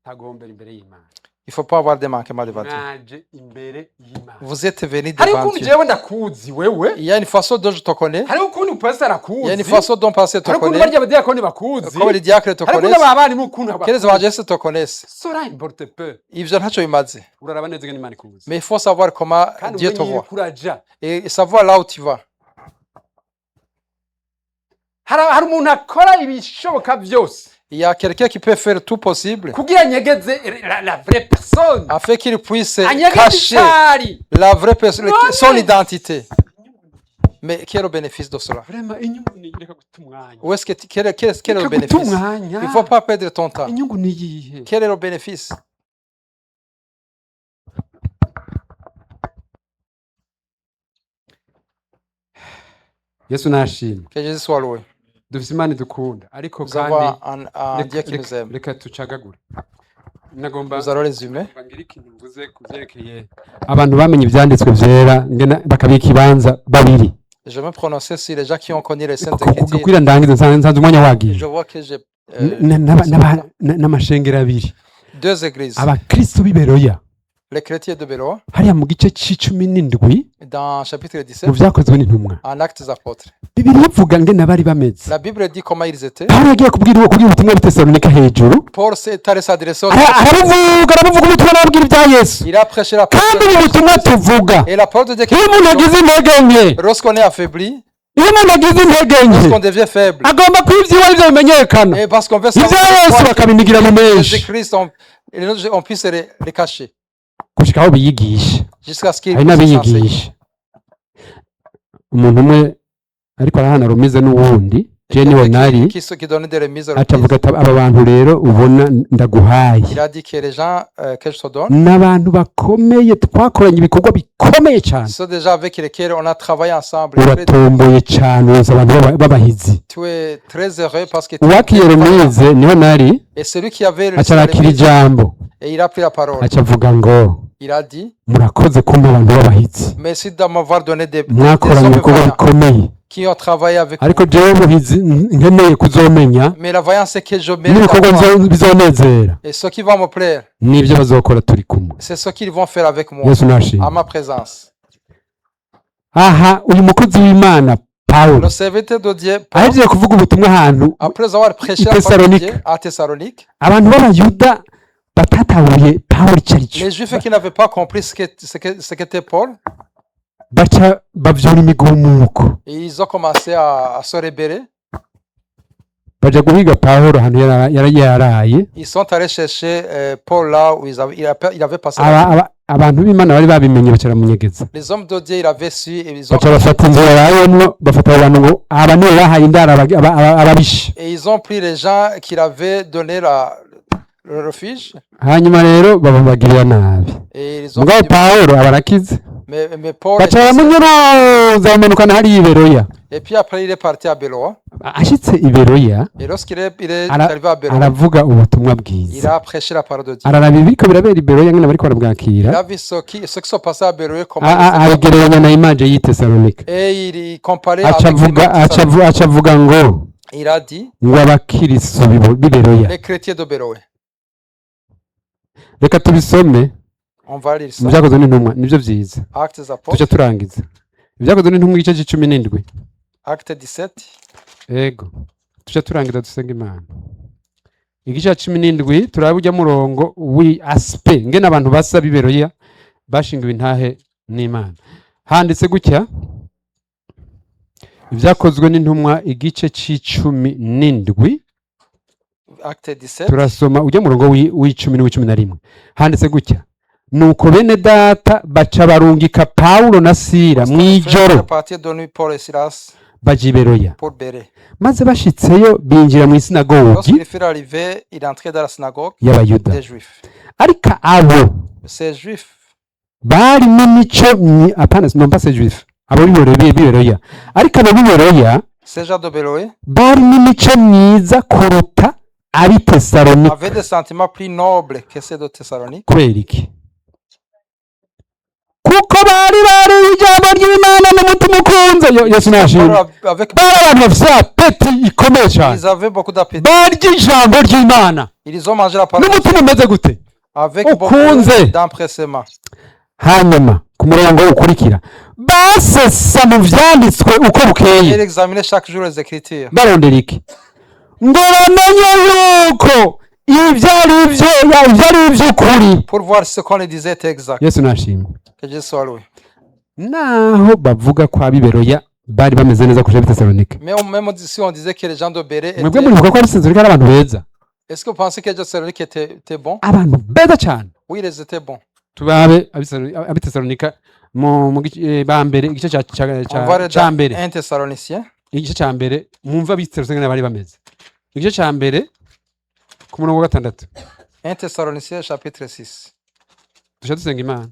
nta guhombera imbere y'Imana Il ne faut pas avoir de manquements devant Dieu. mwaje imbere y'Imana Vous êtes venu hari devant ukuntu Dieu. jewe ndakuzi wewe Il y a une façon dont je te connais. hari ukuntu pastor Il y a une akuzi façon dont pasteur te hari ukuntu connaît. barya abadiyakoni bakuzi Comme les diacres te hari ukuntu connaissent. abarimu ukuntu Que les évangélistes te connaissent. cela importe peu Ibyo ntacyo bimaze. uraraba neza ngo Imana ikuzi Mais il faut savoir comment kandi Dieu te umenye voit. yuko uraja Et savoir là où tu vas. hari umuntu akora ibishoboka byose Il y a quelqu'un qui peut faire tout possible kugira nyegeze la vraie personne afin qu'il puisse anyegeze cacher icari la vraie personne, Non, son mais- identité. Mais quel est le bénéfice de cela? vraiment inyungu ni reka guta umwanya Où est-ce que quel est le reka guta bénéfice? umwanya Il ne faut pas perdre ton temps. inyungu ni iyihe Quel est le bénéfice? Yesu nashimwe Que Jésus soit loué. dufite Imana idukunda ariko Nous kandi avons un Dieu qui nous aime. reka tucagagure nagomba Nous allons résumer. ngira ikintu mvuze ku byerekeye abantu bamenye ibyanditswe byera bakabika ibanza babiri Je vais me prononcer sur les gens qui ont connu les Saintes Écritures. kugira ndangize nsanze umwanya wagiye Je vois que j'ai n'amashengero abiri deux églises. abakristo b'i Beroya Les chrétiens de Béroa, hariya mu gice c'icumi n'indwi dans chapitre mu 17, vyakozwe n'intumwa en Actes des Apôtres. bibiri ivuga ngene bari bameze La Bible dit comment ils étaient. pawulo yagiye kubwira ubutumwa bw'itesalonika hejuru Paul s'est allé s'adresser aux arabuvuga ubutumwa n'ababwira ibya yesu Il a prêché la kandi parole. ubu butumwa tuvuga Et la parole de Dieu qui iyo umuntu agize intege nke lorsqu'on est affaibli, iyo umuntu agize intege lorsqu'on nke devient faible, agomba kuba ibyiwe arivyo bimenyekana et parce qu'on veut ibya yesu savoir bakabinigira mu que menshi Jésus-Christ, on puisse les cacher gushika aho biyigisha jusqu'à ce qu'ils hari puissent s'enseigner. n'abiyigisha umuntu umwe ariko arahana rumize n'uwundi je niho nari Qui donnait des remises aux acavuga reprises. ati aba bantu rero ubona ndaguhaye Il a dit que les gens que je te donne, n'abantu bakomeye twakoranye ibikorwa bikomeye cyane ce sont des gens avec lesquels on a travaillé ensemble. Très- uratomboye cyane uzi abantu b'abahizi Tu es très heureux parce que tu uwakiye rumize niho nari Et celui qui avait reçu aca la arakira remise, ijambo et il a pris la parole. aca avuga ngo Il a dit, murakoze kumpa abantu b'abahizi merci de m'avoir donné des mwakoranye hommes ibikorwa voyants bikomeye qui ont travaillé avec moi. ariko jewe ubuhizi nkeneye kuzomenya Mais la voyance, c'est que je mérite n'ibikorwa à moi. bizonezera Et ce qui va me plaire, n'ibyo bazokora turi kumwe c'est ce qu'ils vont faire avec moi, yesu nashimye à ma présence. aha uyu mukozi w'imana pawulo Le serviteur de Dieu, Paul, ahejeje kuvuga ubutumwa ahantu après avoir prêché la parole de Thessalonique. Dieu à Thessalonique, abantu b'abayuda batatahuye pawulo icyo ari cyo les Juifs qui n'avaient pas compris ce qu'était Paul, baca bavyora imigumuko ils ont commencé à se rebeller. baja guhiga pawulo ahantu yari yaraye Ils sont allés chercher Paul là où il avait passé la nuit. abantu b'imana bari babimenye baca baramunyegeza Les hommes de Dieu, ils avaient su et ils ont, baca bafata inzira yarayemwo bafata abo bantu ngo aba nibo bahaye indaro ababisha et ils ont pris les gens qui avaient donné le refuge hanyuma rero babagirira nabi et ils ont mugabo pawulo aba arakize mais Paul baca baramunyuruza bamanukana hariya i Beroya et puis après il est parti à Béroa ashitse i Beroya et lorsqu'il est arrivé à Béroa, aravuga ubutumwa il bwiza a prêché la parole de Dieu. araraba ibiriko birabera i Beroya ngene bariko Il barabwakira a vu ce qui sont passés à Béroa, comment abigereranya na imanje y'i Thesalonika et il comparait aca avec les avuga autres. aca avuga ngo Il a dit ngo abakiristo b'i Beroya les chrétiens de Béroa. reka tubisome On va lire ça. mu byakozwe n'intumwa nibyo byiza Actes des tujya Apôtres, turangiza ibyakozwe n'intumwa igice c'icumi n'indwi Acte 17. ego tujya turangiza dusenga imana igice ca cumi n'indwi turaba ujya murongo wi aspe ngene abantu basa b'i Beroya bashingiwe intahe n'imana handitse gutya ibyakozwe n'intumwa igice c'icumi n'indwi Acte 17. turasoma ujya murongo w'icumi n'uw'icumi na rimwe handitse gutya nuko bene data baca barungika pawulo na sila mw'ijoro À partir de nuit, Paul et Silas baja i Beroya pour Bérée. maze bashitseyo binjira mu isinagogi Lorsqu'il fut arrivé, il entrait dans la synagogue y'abayuda des Juifs. ariko abo Ces Juifs, bari n'imico apana nomba se juif abo b'i Beroya ariko abo b'i Beroya ces gens de Béroé, bari n'imico myiza kuruta ab'i Thesalonika avaient des sentiments plus nobles que ceux de Thessalonique. kubera iki kuko bari ijambo ry'Imana n'umutima ukunze yesu nashimye Avec, bari abantu bafise apeti ikomeye cyane ils avaient beaucoup d'appétit. barya ijambo ry'Imana Ils ont mangé la parole n'umutima umeze gute avec ukunze. beaucoup d'empressement. hanyuma ku murongo ukurikira basesa mu vyanditswe uko Ils bukeye examinaient chaque jour les Écritures barondera iki ngo bamenye yuko ibyo ari iby'ukuri pour voir si ce qu'on les disait était exact. yesu nashimwe Que Dieu soit loué. naho bavuga ko ab'i Beroya bari bameze neza kurusha ab'i Thesalonika Mais même si on disait que les gens de Bérée mwebwe étaient... muribuka ko ab'i Thesalonika ari abantu beza Est-ce que vous pensez que les gens de Thessalonique étaient bons? abantu beza cyane Oui, ils étaient bons. tubabe ab'i Thesalonika ba mbere igice On va ca regarder mbere 1 Thessaloniciens. igice ca mbere mwumva ab'i Thesalonika bari bameze igice ca mbere ku murongo wa gatandatu 1 Thessaloniciens chapitre 6. dushaka dusenga imana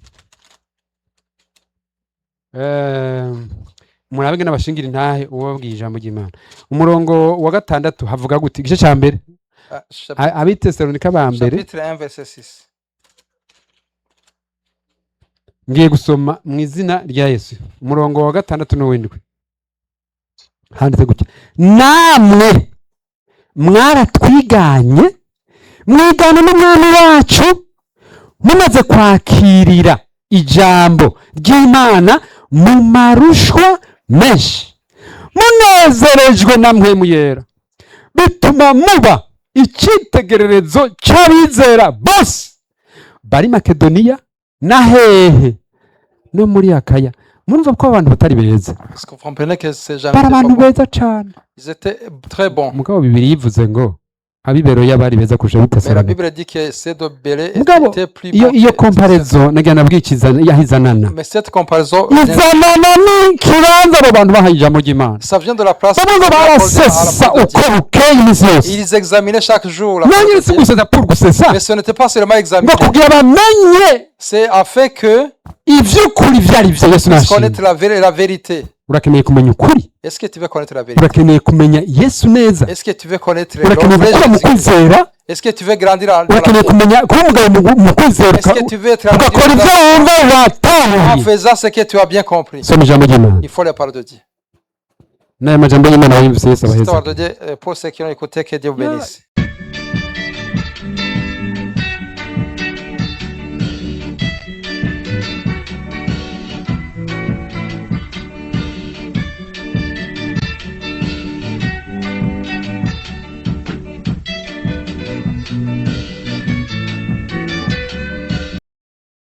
murabe n'abashingira intahe ubabwiye ijambo ry'Imana umurongo wa gatandatu havuga gute igice ca mbere ab'i Thesalonika ba mbere Chapitre 1 verset 6. ngiye gusoma mu izina rya Yesu umurongo wa gatandatu n'uw'indwi handitse gutya, namwe mwaratwiganye mwigana n'umwami wacu mumaze kwakirira ijambo ry'Imana mu marushwa menshi, munezerejwe na mpwemu yera, bituma muba icyitegererezo cy'abizera bose bari Makedoniya na hehe no muri Akaya. Murumva ko abantu batari beza, Est-ce que vous comprenez que ces gens bari n'étaient abantu pas bons? beza cyane. Ils étaient très bons. Mugabo Bibiri yivuze ngo abiberoya bari beza kurusha Mais la Bitesalonike. Bible dit que ces deux Bérés Mugabo étaient plus iyo bons. iyo que- comparaison nagira nabwikiza yahizanana, Mais cette comparaison, izanana n'ikibanza abo bantu bahaye ijambo ry'Imana. ça vient de la place Bamwe ngo accordée à la barasesa parole de uko Dieu. bukeye iminsi yose, Ils examinaient chaque jour la nanjye parole de si Dieu. gusesa pour gusesa, Mais ce n'était pas seulement ngo examiner. kugira bamenye C'est afin que iby'ukuri byari byo. Yesu puisse nashimye. connaître la vérité. Urakeneye kumenya ukuri, Est-ce que tu veux connaître la vérité? urakeneye kumenya Yesu neza, Est-ce que tu veux connaître urakeneye le vrai gukura mu Jésus? kwizera, Est-ce que tu veux grandir dans la urakeneye foi? kumenya kuba umugabo mu kwizera, Est-ce que tu veux être ugakora ibyo wumva en watahuye. faisant ce que tu as bien compris? Soma ijambo ry'Imana. Il faut la parole de Dieu. N'aya majambo y'Imana wayumvise Yesu Cette abaheza. parole de Dieu, pour ceux qui ont écouté, que Dieu vous bénisse.